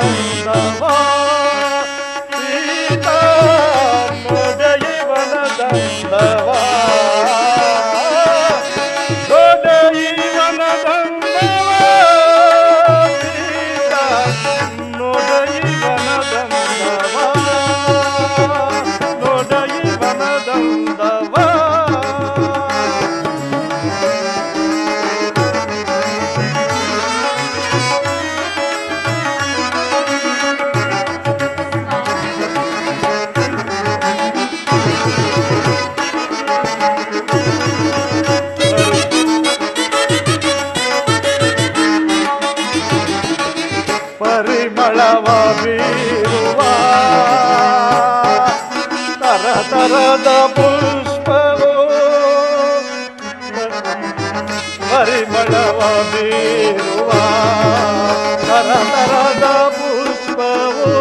ವನದಂದವ ಸೀತಾ ನೋಡಯಿ ವನದಂದವ ನೋಡಯಿ ವನದಂದವ ಸೀತಾ ನೋಡಯಿ ವನದಂದವ ನೋಡಯಿ ವನದಂದವ ಪರಿಮಳವ ಬೀರುವ ತರತರದ ಪುಷ್ಪವು ಪರಿಮಳವ ಬೀರುವ ತರತರದ ಪುಷ್ಪವು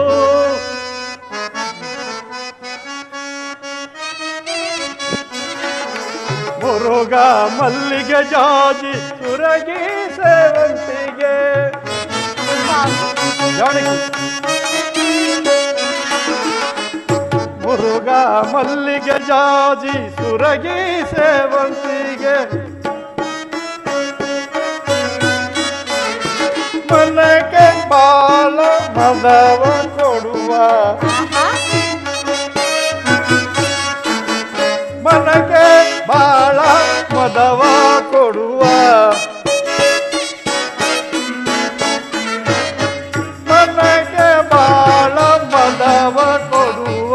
ಮುರುಗ ಮಲ್ಲಿಗೆ ಜಾಜಿ ಸುರಗಿ ಸೇವಂತಿಗೆ ಮುರುಗ ಮಲ್ಲಿಗೆ ಜಾಜಿ ಸುರಗಿ ಸೇವಂತಿಗೆ ಮನಕ್ಕೆ ಬಾಳ ಮದವ ಕೊಡುವ ಮನಕ್ಕೆ ಬಾಳ ಮದವ ಕೊಡುವ ಮನಕ್ಕೆ ಬಾಳ ಮದವ ಕೊಡುವ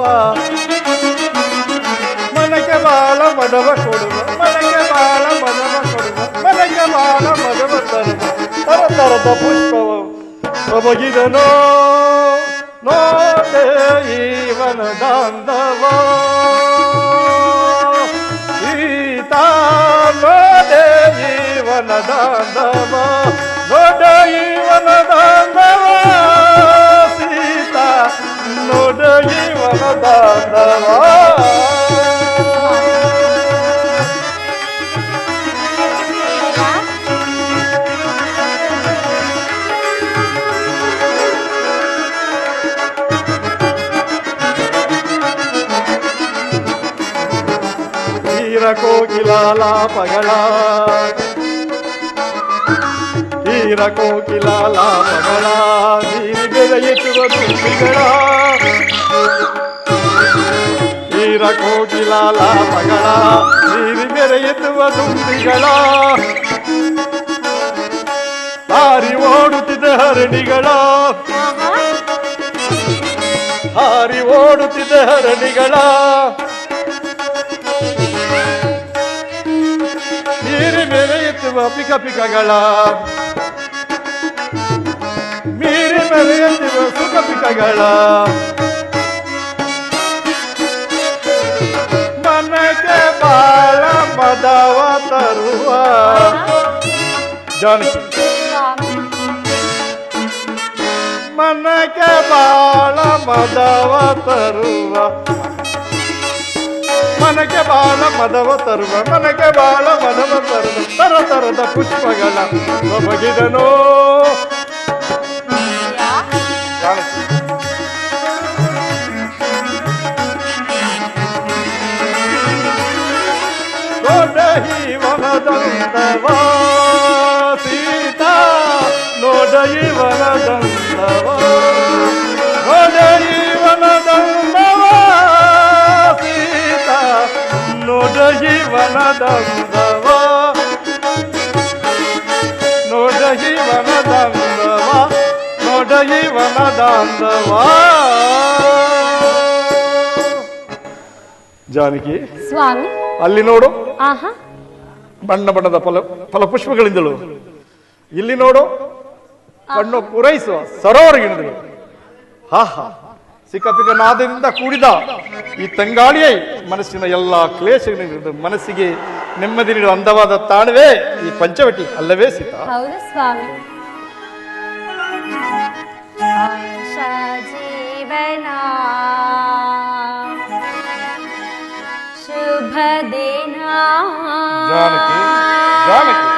ಮನಕ್ಕೆ ಬಾಳ ಮದವ ಕೊಡುವ ಮನಕ್ಕೆ ಬಾಳ ಮದವ ಕೊಡುವ ಮನಕ್ಕೆ ಬಾಳ ಮದವ ತರುವ ತರತರದ ಪುಷ್ಪವ ಒಬಗಿದನೋ ನೋಡೆ ಇವನದಾಂದವ ಸೀತಾ ನೋಡೆ ಇವನದಾಂದವ ನೋಡೆ ಇವನದಾಂದವ ಸೀತಾ ನೋಡೆ ಇವನದಾಂದವ ಕೋಕಿಲಾಲಾಪಗಳ ಹೀರ ಕೋಕಿಲಾಲಾಪಗಳ ನೀರಿ ಬೆರೆಯುತ್ತುವ ತುಂಬಿಗಳ ಹೀರ ಕೋಕಿಲಾಲಾಪಗಳ ನೀರಿ ಬೆರೆಯುತ್ತುವ ತುಂಬಿಗಳ ಹಾರಿ ಓಡುತ್ತಿದ್ದ ಹರಣಿಗಳ ಹಾರಿ ಓಡುತ್ತಿದ್ದ ಹರಣಿಗಳ ಮೀರಿ ಮೆರೆಯುತ್ತುವ ಪಿಕ ಪಿಕಗಳ ಮೀರಿ ಮೆರೆಯುತ್ತುವ ಸುಖ ಪಿಕಗಳ ಮನಕ್ಕೆ ಬಾಳ ಮದವ ತರುವ ಜಾನಕಿ ಮನಕ್ಕೆ ಬಾಳ ಮದವ ತರುವ ಮನಕ್ಕೆ ಬಾಳ ಮದವ ತರುವ ಮನಕ್ಕೆ ಬಾಳ ಮದವ ತರುವ ತರತರದ ಪುಷ್ಪಗಳ ಒಬಗಿದನೋ ನೋಡಹಿ ವನದಂದವ ಸೀತಾ ನೋಡಹಿ ವನದಂದವ ನೋಡಹಿ ವನದಂದವ ಸೀತಾ ನೋಡಹಿ ವನದಂದವ ನೋಡಹಿ ವನದಂದವ ನೋಡಹಿ ವನದಂದವ ಜಾನಕಿ ಸ್ವಾಮಿ ಅಲ್ಲಿ ನೋಡು ಆಹಾ ಬಣ್ಣ ಬಣ್ಣದ ಫಲಪುಷ್ಪಗಳಿಂದಳು ಇಲ್ಲಿ ನೋಡು ಕಣ್ಣು ಪೂರೈಸುವ ಸರೋವರಗಿಂದಳು ಹಾ ಹಾ ಸಿಕ್ಕಪಿಕ ನಾದದಿಂದ ಕೂಡಿದ ಈ ತಂಗಾಳಿಯೇ ಮನಸ್ಸಿನ ಎಲ್ಲ ಕ್ಲೇಶಗಳಿಂದ ಮನಸ್ಸಿಗೆ ನೆಮ್ಮದಿ ನೀಡುವ ಅಂದವಾದ ತಾಣವೇ ಈ ಪಂಚವಟಿ ಅಲ್ಲವೇ ಸೀತಾ? ಹೌದು ಸ್ವಾಮಿ. ಜೀವನ ಶುಭ ದಿನ ಜಾನಕಿ ಜಾನಕಿ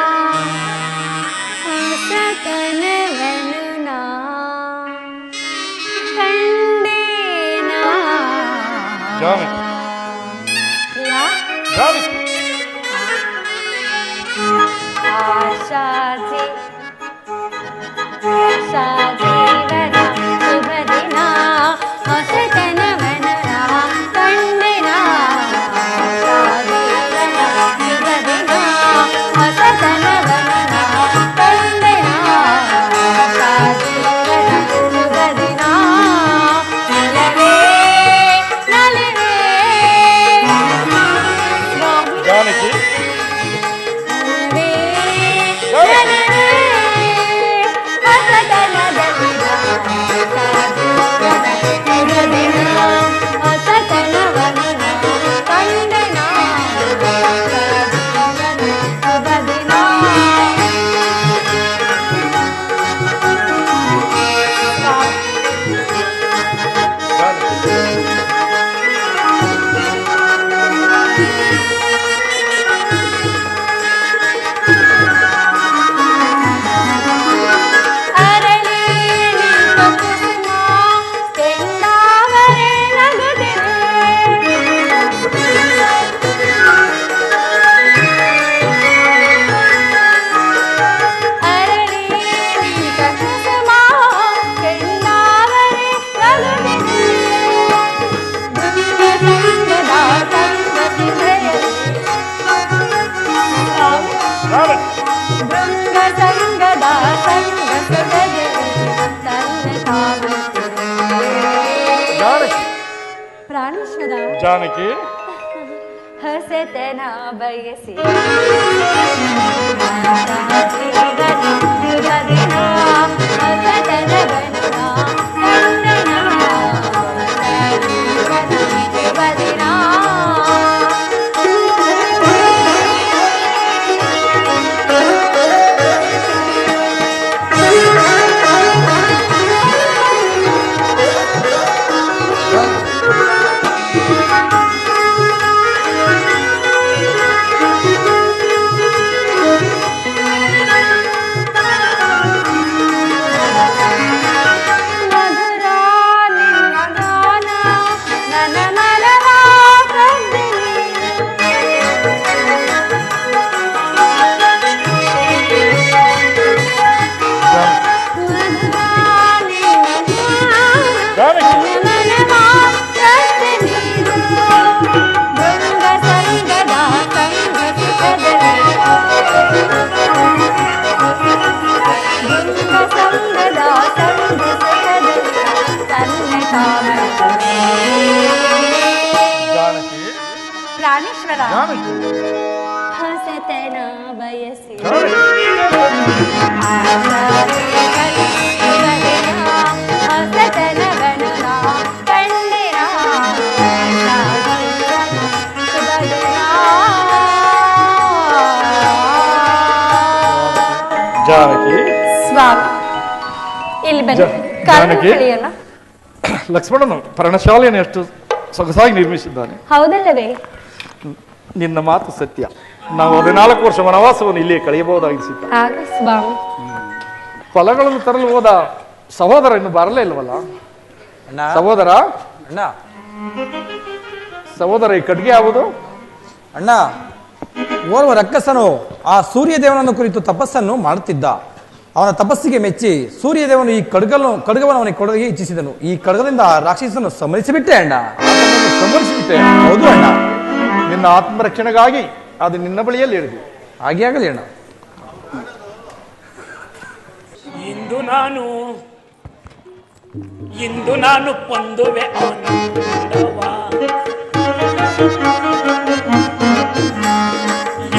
ಜಾನಕಿ ಪ್ರಿಯಾ ಜಾನಕಿ ಆಶಾಜಿ ಆಶಾಜೀವನ ಶುಭ ದಿನ ಹೊಸತನವನ ಕಂಡಿನ ಆಶಾಜೀವನ ಶುಭ ದಿನ ಹೊಸತನವನ ಕಂಡಿನ ಆಶಾಜೀವನ ಶುಭ ದಿನ ನಲವೇ ನಲವೇ ಜಾನಕಿ ಪ್ರಾಣೇಶ್ವರ ಜಾನಕಿ ಹೊಸತನ ಬಯಸಿ ಪ್ರಾಣೇಶ್ವರ ಹೊಸತನ ಬಯಸಿ ಹೊಸತನವನು ಕಂಡಿರ ಜಾನಕಿ ಸ್ವಾಮಿ ಇಲ್ಲಿ ಬನ್ನಿ ಜಾನಕಿ ಕಳೆಯೋಣ. ಲಕ್ಷ್ಮಣನು ಪರ್ಣಶಾಲೆಯನ್ನು ಎಷ್ಟು ಸೊಗಸಾಗಿ ನಿರ್ಮಿಸಿದ್ದಾನೆ. ಹೌದಲ್ಲವೇ? ನಿನ್ನ ಮಾತು ಸತ್ಯ. ನಾವು 14 ವರ್ಷ ವನವಾಸವನ್ನು ಇಲ್ಲಿಯೇ ಕಳೆಯಬಹುದಾಗಿಸಿದ್ದ. ಆಗ ಸ್ವಾಮಿ ಫಲಗಳನ್ನು ತರಲು ಹೋದ ಸಹೋದರ ಇನ್ನು ಬರಲೇ ಇಲ್ವಲ್ಲ? ಸಹೋದರ ಅಣ್ಣ ಸಹೋದರ ಈ ಕಡ್ಗೆ ಯಾವುದು? ಅಣ್ಣ, ಓರ್ವ ರಕ್ಕಸನು ಆ ಸೂರ್ಯದೇವನನ್ನು ಕುರಿತು ತಪಸ್ಸನ್ನು ಮಾಡುತ್ತಿದ್ದ. ಅವನ ತಪಸ್ಸಿಗೆ ಮೆಚ್ಚಿ ಸೂರ್ಯದೇವನು ಈ ಖಡ್ಗವನ್ನು ಅವನಿಗೆ ಕೊಡಲಿಗೆ ಇಚ್ಛಿಸಿದನು. ಈ ಖಡ್ಗದಿಂದ ಆ ರಾಕ್ಷಸನ್ನು ಸಂಹರಿಸಿಬಿಟ್ಟೆ ಅಣ್ಣ. ಸಂಭರಿಸಿಬಿಟ್ಟೆ? ಹೌದು ಅಣ್ಣ. ನಿನ್ನ ಆತ್ಮರಕ್ಷಣೆಗಾಗಿ ಅದು ನಿನ್ನ ಬಳಿಯಲ್ಲಿ ಹಿಡಿದು ಹಾಗೆ ಆಗಲಿ ಅಣ್ಣ. ಇಂದು ನಾನು ಪೊಂದುವೆ ಆನಂದವ,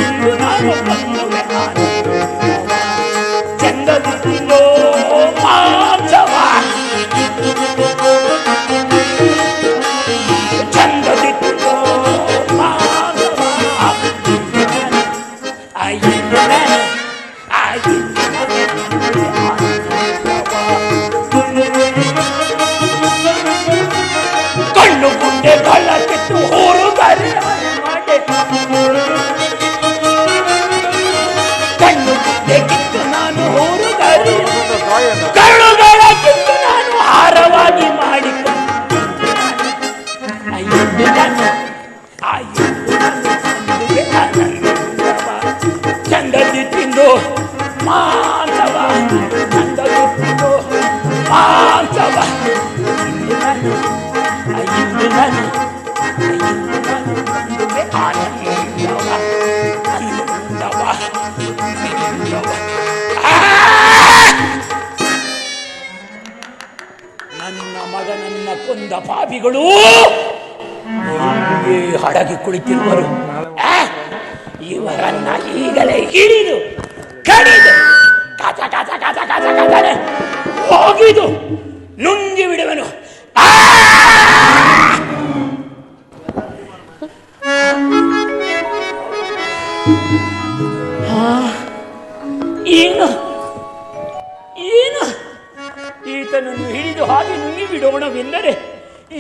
ಇಂದು ನಾನು ಪೊಂದುವೆ ಆನಂದವ, ಚಂದದಿಲ್ಲೋ ಮಾಂಸವ, ಚಂದದಿಲ್ಲೋ ಮಾಂಸವ, ಕಣ್ಣು ಇಂದು ನಾನು ಕೊಂದುವೆ ಆನಂದವ ಆನಂದವ ಆನಂದವ. ನನ್ನ ಮಗನನ್ನ ಕೊಂದ ಪಾಪಿಗಳು ಹೀಗೆ ಹಡಗಿ ಕುಳಿತಿರುವರು. ಇವರನ್ನ ಈಗಲೇ ಹಿಡಿದು ಕಡಿದು ಕಚ ಕಚ ಕಚ ಕಚ ಕಚನೆ ಹೋಗಿದು ನುಂಗಿ ಬಿಡುವನು. ಏನು ಏನು ಈತನನ್ನು ಹಿಡಿದು ಹಾಗೆ ನುಂಗಿ ಬಿಡೋಣವೆಂದರೆ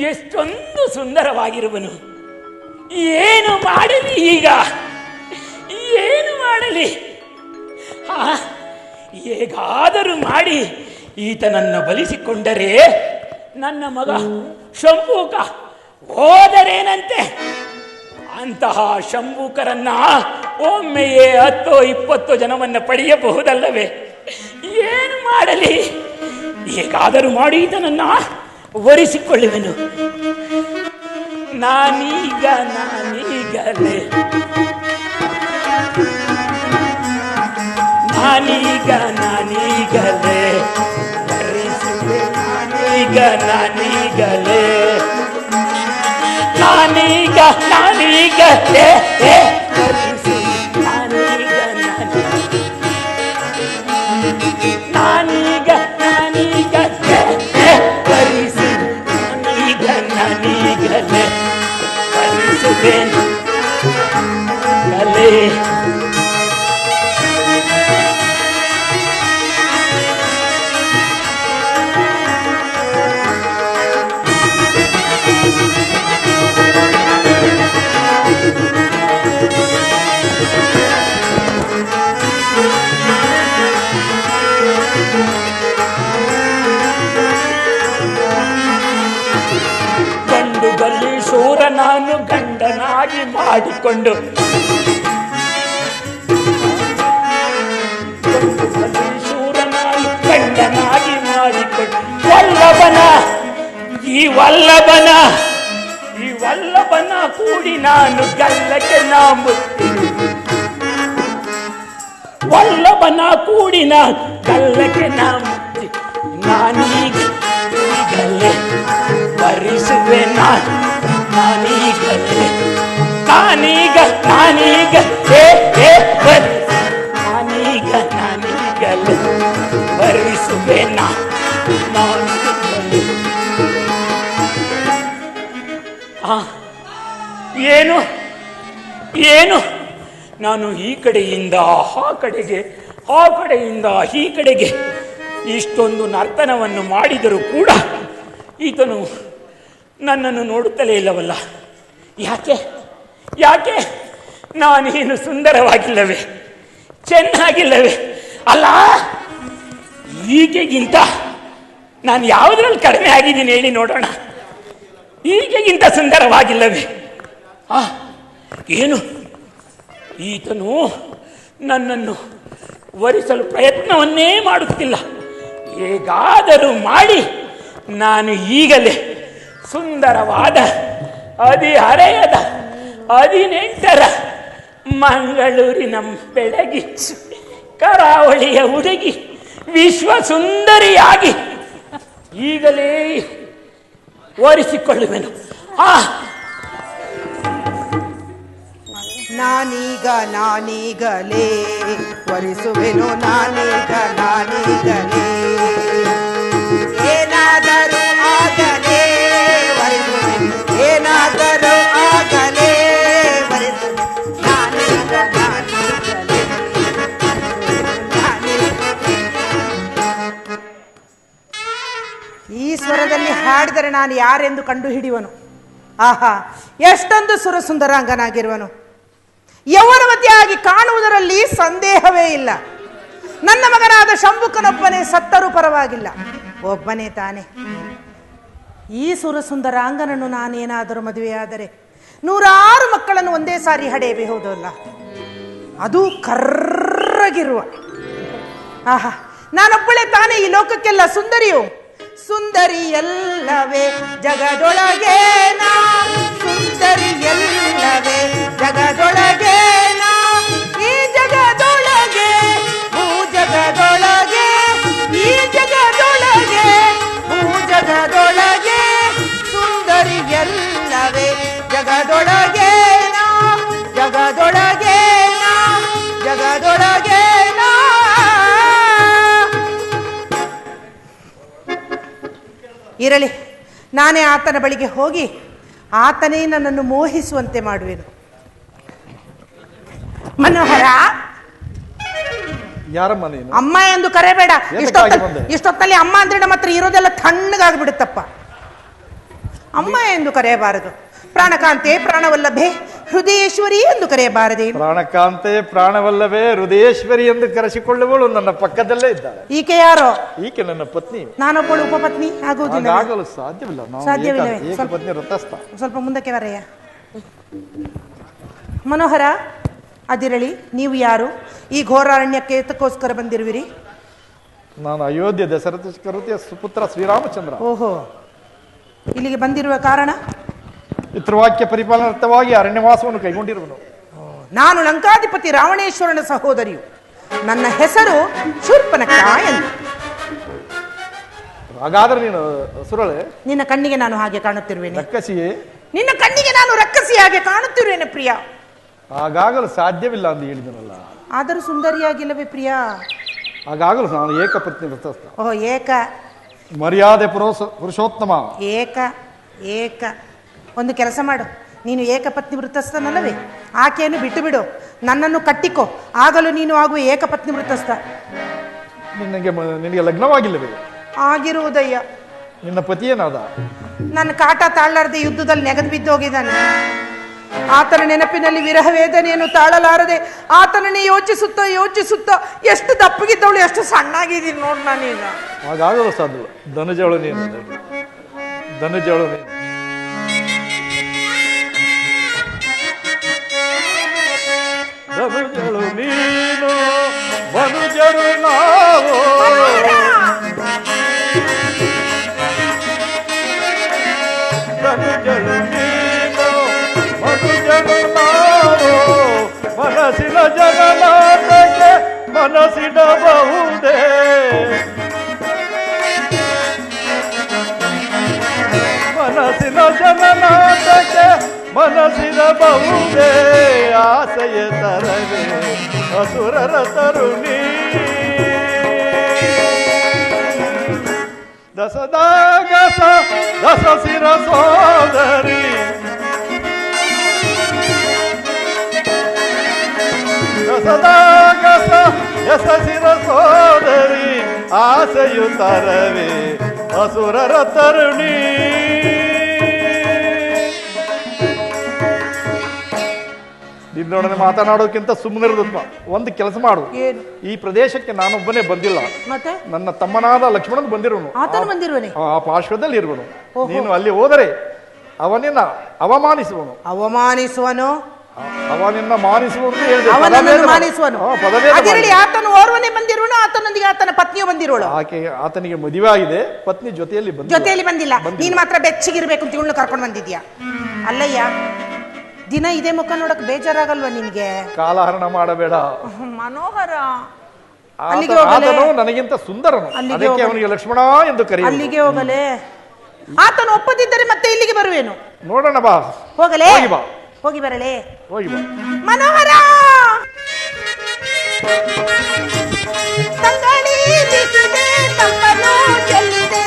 ಎಷ್ಟೊಂದು ಸುಂದರವಾಗಿರುವನು. ಏನು ಮಾಡಲಿ ಈಗ, ಏನು ಮಾಡಲಿ? ಹೇಗಾದರೂ ಮಾಡಿ ಈತನನ್ನು ಬಲಿಸಿಕೊಂಡರೆ ನನ್ನ ಮಗ ಶಂಭೂಕ ಹೋದರೇನಂತೆ. ಅಂತಹ ಶಂಭೂಕರನ್ನ ಒಮ್ಮೆಯೇ 10-20 ಜನವನ್ನ ಪಡೆಯಬಹುದಲ್ಲವೇ? ಏನು ಮಾಡಲಿ? ಹೇಗಾದರೂ ಮಾಡಿ ಈತನನ್ನ ಒರಿಸಿಕೊಳ್ಳುವೆನು. ನಾನೀಗಲೇ ವರಿಸುವೆ. ನಾನೀಗಲೇ ವರಿಸು. ವರಿಸುತ್ತೇನೆ ಕಲೆ. ಶೂರ ನಾನು ಗಂಡನಾಗಿ ಮಾಡಿಕೊಂಡು ಈ ವಲ್ಲಭನ ಕೂಡಿ ನಾನು ಗಲ್ಲಕ್ಕೆ ಮುತ್ತಿ. ವಲ್ಲಭನ ಕೂಡಿ ನಾನು ಗಲ್ಲಕ್ಕೆ ಮುತ್ತಿ. ನಾನೀಗಲೇ ವರಿಸುವೆ. ನಾನೀಗಲೇ ವರಿಸುವೆ. ಏನು ಏನು ನಾನು ಈ ಕಡೆಯಿಂದ ಆ ಕಡೆಗೆ, ಆ ಕಡೆಯಿಂದ ಈ ಕಡೆಗೆ ಇಷ್ಟೊಂದು ನರ್ತನವನ್ನು ಮಾಡಿದರೂ ಕೂಡ ಈತನು ನನ್ನನ್ನು ನೋಡುತ್ತಲೇ ಇಲ್ಲವಲ್ಲ. ಯಾಕೆ ಯಾಕೆ? ನಾನೇನು ಸುಂದರವಾಗಿಲ್ಲವೇ? ಚೆನ್ನಾಗಿಲ್ಲವೇ? ಅಲ್ಲ, ಈಕೆಗಿಂತ ನಾನು ಯಾವುದ್ರಲ್ಲಿ ಕಡಿಮೆ ಆಗಿದ್ದೀನಿ ಹೇಳಿ ನೋಡೋಣ. ಈಕೆಗಿಂತ ಸುಂದರವಾಗಿಲ್ಲವೇ? ಏನು ಈತನು ನನ್ನನ್ನು ವರಿಸಲು ಪ್ರಯತ್ನವನ್ನೇ ಮಾಡುತ್ತಿಲ್ಲ. ಹೇಗಾದರೂ ಮಾಡಿ ನಾನು ಈಗಲೇ ಸುಂದರವಾದ 18ರ ಮಂಗಳೂರಿನ ಬೆಳಗಿ ಕರಾವಳಿಯ ಹುಡುಗಿ ವಿಶ್ವ ಸುಂದರಿಯಾಗಿ ಈಗಲೇ ಒರೆಸಿಕೊಳ್ಳುವೆನು. ನಾನೀಗಲೇ ಒರೆಸುವೆನು. ನಾನೀಗಲೇ ಏನಾದರೂ ಆಗಲೇ ಒರೆಸುವೆನು. ಏನಾದರೂ ಆಗಲೇ ಒರೆಸುವೆನು. ಈ ಸ್ವರದಲ್ಲಿ ಹಾಡಿದರೆ ನಾನು ಯಾರೆಂದು ಕಂಡು ಹಿಡಿಯುವನು. ಆಹಾ, ಎಷ್ಟೊಂದು ಸುರಸುಂದರಾಂಗನಾಗಿರುವನು. ಯೌವನವತಿಯಾಗಿ ಕಾಣುವುದರಲ್ಲಿ ಸಂದೇಹವೇ ಇಲ್ಲ. ನನ್ನ ಮಗನಾದ ಶಂಭುಕನೊಬ್ಬನೇ ಸತ್ತರೂ ಪರವಾಗಿಲ್ಲ, ಒಬ್ಬನೇ ತಾನೆ. ಈ ಸುರಸುಂದರಾಂಗನನ್ನು ನಾನೇನಾದರೂ ಮದುವೆಯಾದರೆ 106 ಮಕ್ಕಳನ್ನು ಒಂದೇ ಸಾರಿ ಹಡೆಯಬಹುದಲ್ಲ, ಅದು ಕರ್ರಗಿರುವ. ಆಹಾ, ನಾನೊಬ್ಬಳೇ ತಾನೇ ಈ ಲೋಕಕ್ಕೆಲ್ಲ ಸುಂದರಿಯು. ಸುಂದರಿಯಲ್ಲವೇ ಜಗದೊಳಗೆ ನಾ ಸುಂದರಿಯಲ್ಲವೇ ಜಗದೊಳಗೆ ನಾ ಈ ಜಗದೊಳಗೆ ಭೂ ಜಗದೊಳಗೆ ಈ ಜಗದೊಳಗೆ ಭೂ ಜಗದೊಳಗೆ ಸುಂದರಿಯಲ್ಲವೇ ಜಗದೊಳಗೆ ನಾ ಜಗದೊಳಗೆ ನಾ ಜಗದೊಳಗೆ ನಾ. ಇರಲಿ, ನಾನೇ ಆತನ ಬಳಿಗೆ ಹೋಗಿ ಆತನೇ ನನ್ನನ್ನು ಮೋಹಿಸುವಂತೆ ಮಾಡುವೆನು. ಮನೋಹರ, ಯಾರಮ್ಮ ನೀನು? ಅಮ್ಮ ಎಂದು ಕರೆಬೇಡ. ಎದಕ್ಕಾಗಿ ಬಂದೆ? ಇಷ್ಟೊತ್ತಲ್ಲಿ ಅಮ್ಮ ಅಂದ್ರೆ ನಮ್ಮ ಹತ್ರ ಇರೋದೆಲ್ಲ ತಣ್ಣಗಾಗ್ಬಿಡುತ್ತಪ್ಪ. ಅಮ್ಮ ಎಂದು ಕರೆಯಬಾರದು. ಪ್ರಾಣಕಾಂತೆ ಪ್ರಾಣವಲ್ಲಭೆ ಹೃದಯೇಶ್ವರಿ ಎಂದು ಕರೆಯಬಾರದೆ. ಪ್ರಾಣಕಾಂತೆ ಪ್ರಾಣವಲ್ಲವೇ ಹೃದಯೇಶ್ವರಿ ಎಂದು ಕರೆಸಿಕೊಳ್ಳುವಳು ನನ್ನ ಪಕ್ಕದಲ್ಲೇ ಇದ್ದಾಳೆ. ಈಕೆ ಯಾರೋ? ಈಕೆ ನನ್ನ ಪತ್ನಿ. ನಾನೊಬ್ಬಳು ಉಪಪತ್ನಿ ಆಗುವುದಿಲ್ಲ. ಆಗಲು ಸಾಧ್ಯವಿಲ್ಲ. ಸಾಧ್ಯವಿಲ್ಲವೇ? ಏಕಪತ್ನಿ ವ್ರತಸ್ಥ. ಸ್ವಲ್ಪ ಮುಂದಕ್ಕೆ ಬರೆಯ. ಮನೋಹರ, ಅದಿರಲಿ, ನೀವು ಯಾರು? ಈ ಘೋರಾರಣ್ಯಕ್ಕೆ ಏತಕ್ಕೋಸ್ಕರ ಬಂದಿರುವಿರಿ? ನಾನು ಅಯೋಧ್ಯೆ ದಶರಥ ಚಕ್ರವರ್ತಿಯ ಸುಪುತ್ರ ಶ್ರೀರಾಮಚಂದ್ರ. ಓಹೋ, ಇಲ್ಲಿಗೆ ಬಂದಿರುವ ಕಾರಣ? ಪಿತೃವಾಕ್ಯ ಪರಿಪಾಲನಾರ್ಥವಾಗಿ ಅರಣ್ಯವಾಸವನ್ನು ಕೈಗೊಂಡಿರುವನು. ನಾನು ಲಂಕಾಧಿಪತಿ ರಾವಣೇಶ್ವರನ ಸಹೋದರಿಯು. ನನ್ನ ಹೆಸರು ಶೂರ್ಪನಖ ಎಂದು. ಹಾಗಾದ್ರೆ ನೀನು ಸುರಳೆ? ನಿನ್ನ ಕಣ್ಣಿಗೆ ನಾನು ಹಾಗೆ ಕಾಣುತ್ತಿರುವೇನೆ? ರಕ್ಕಸಿಯೇ? ನಿನ್ನ ಕಣ್ಣಿಗೆ ನಾನು ರಕ್ಕಸಿ ಹಾಗೆ ಕಾಣುತ್ತಿರುವೇನೆ ಪ್ರಿಯ? ಹಾಗಾಗಲು ಸಾಧ್ಯವಿಲ್ಲ ಅಂತ ಹೇಳಿದನಲ್ಲ. ಆದರೂ ಸುಂದರಿಯಾಗಿಲ್ಲವೇ ಪ್ರಿಯ? ಹಾಗಾಗಲು ನಾನು ಏಕಪತ್ನಿ ವ್ರತಸ್ಥ. ಓಹೋ, ಏಕ ಮರ್ಯಾದೆ ಪುರುಷೋತ್ತಮ. ಏಕ ಏಕ. ಒಂದು ಕೆಲಸ ಮಾಡು, ನೀನು ಏಕಪತ್ನಿ ವೃತ್ತಸ್ಥನಲ್ಲವೇ? ಆಕೆಯನ್ನು ಬಿಟ್ಟು ಬಿಡು, ನನ್ನನ್ನು ಕಟ್ಟಿಕೊ, ಆಗಲು ನೀನು ಆಗುವ ಏಕಪತ್ನಿ ವೃತ್ತಸ್ಥ. ನಿನಗೆ ಲಗ್ನವಾಗಿಲ್ಲವೇ? ಆಗಿರುವುದಯ್ಯ. ನಿನ್ನ ಪತಿಯೇನಾದ? ನನ್ನ ಕಾಟ ತಾಳಲಾರದೆ ಯುದ್ಧದಲ್ಲಿ ನೆಗೆದು ಬಿದ್ದೋಗಿದ್ದಾನೆ. ಆತನ ನೆನಪಿನಲ್ಲಿ ವಿರಹ ವೇದನೆಯನ್ನು ತಾಳಲಾರದೆ ಆತನನ್ನೇ ಯೋಚಿಸುತ್ತಾ ಯೋಚಿಸುತ್ತಾ ಎಷ್ಟು ದಪ್ಪಗಿದ್ದವಳು, ಎಷ್ಟು ಸಣ್ಣಾಗಿದ್ದೀನಿ ನೋಡ್ ನಾನೀಗ. ಹಾಗಾಗಲು ಸಾಧ್ಯ. ಧನುಜಳು ನೀನು, ಧನುಜಳು ನೀನು. ಧನುಜಳು ನೀನು, ಮನುಜರು ನಾವು. ಧನುಜಳು ನೀನು, ಮನುಜರು ನಾವು. ಮನಸ್ಸಿನ ಜಗನ್ನಾಟಕ್ಕೆ ಮನಸ್ಸಿಡಬಹುದೇ. ಮನಸ್ಸಿನ ಜನನಾಟಕ್ಕೆ ಮನಸ್ಸಿಡಬಹುದೇ. ಆಸೆಯ ತರವೇ ಅಸುರರ ತರುಣಿ. ದಸದಾಗಸ ದಸ ಶಿರ ಸೋದರಿ. ದಸದಾಗಸ ಯಸ ಶಿರ ಸೋದರಿ. ಆಸೆಯು ತರವೇ ಅಸುರರ ತರುಣಿ. ನಿನ್ನೊಡನೆ ಮಾತನಾಡೋಕ್ಕಿಂತ ಸುಮ್ಮನಿರೋದಪ್ಪ. ಒಂದು ಕೆಲಸ ಮಾಡು, ಏನು? ಈ ಪ್ರದೇಶಕ್ಕೆ ನಾನೊಬ್ಬನೇ ಬಂದಿಲ್ಲ, ಮತ್ತೆ ನನ್ನ ತಮ್ಮನಾದ ಲಕ್ಷ್ಮಣನ್ ಬಂದಿರುವನು. ಆತನು ಬಂದಿರುವನೆ. ಆ ಪಾರ್ಶ್ವದಲ್ಲಿ ಇರುವನು. ನೀನು ಅಲ್ಲಿ ಹೋದರೆ ಅವನಿನ್ನ ಅವಮಾನಿಸುವನು. ಅವಮಾನಿಸುವನು? ಅವನಿನ್ನ ಮಾನಿಸುವನು ಹೇಳಿದೆ. ಅವನನ್ನು ಮಾನಿಸುವನು. ಅದಿರಲಿ, ಆತನು ಓರ್ವನೇ ಬಂದಿರುವನು, ಆತನೊಂದಿಗೆ ಆತನ ಪತ್ನಿಯು ಬಂದಿರುವಳು. ಆತನಿಗೆ ಮದುವೆ ಆಗಿದೆ, ಪತ್ನಿ ಜೊತೆಯಲ್ಲಿ ಬಂದಿಲ್ಲ. ನೀನ್ ಮಾತ್ರ ಬೆಚ್ಚಗಿರ್ಬೇಕು ಅಂತ ಇವಳನ್ನ ಕರ್ಕೊಂಡು ಬಂದಿದ್ಯಾ? ಅಲ್ಲಯ್ಯ, ದಿನ ಇದೇ ಮುಖ ನೋಡಕ್ ಬೇಜಾರಾಗಲ್ವಾ ನಿನ್ಗೆ? ಕಾಲಹರಣ ಮಾಡಬೇಡ ಮನೋಹರ. ನನಗಿಂತ ಸುಂದರನು, ಅದಕ್ಕೆ ಅವನಿಗೆ ಲಕ್ಷ್ಮಣ ಎಂದು ಕರೆಯುವುದು. ಅಲ್ಲಿಗೆ ಹೋಗಲೇ? ಆತನು ಒಪ್ಪದಿದ್ದರೆ ಮತ್ತೆ ಇಲ್ಲಿಗೆ ಬರುವೇನು? ನೋಡೋಣ ಬಾ. ಹೋಗಲೇ? ಹೋಗಿ ಬರಲೇ? ಹೋಗಿ ಬಾ. ಮನೋಹರ, ತಂಗಾಳಿ ಬೀಸಿದೆ, ತಂಪನು ಚೆಲ್ಲಿದೆ.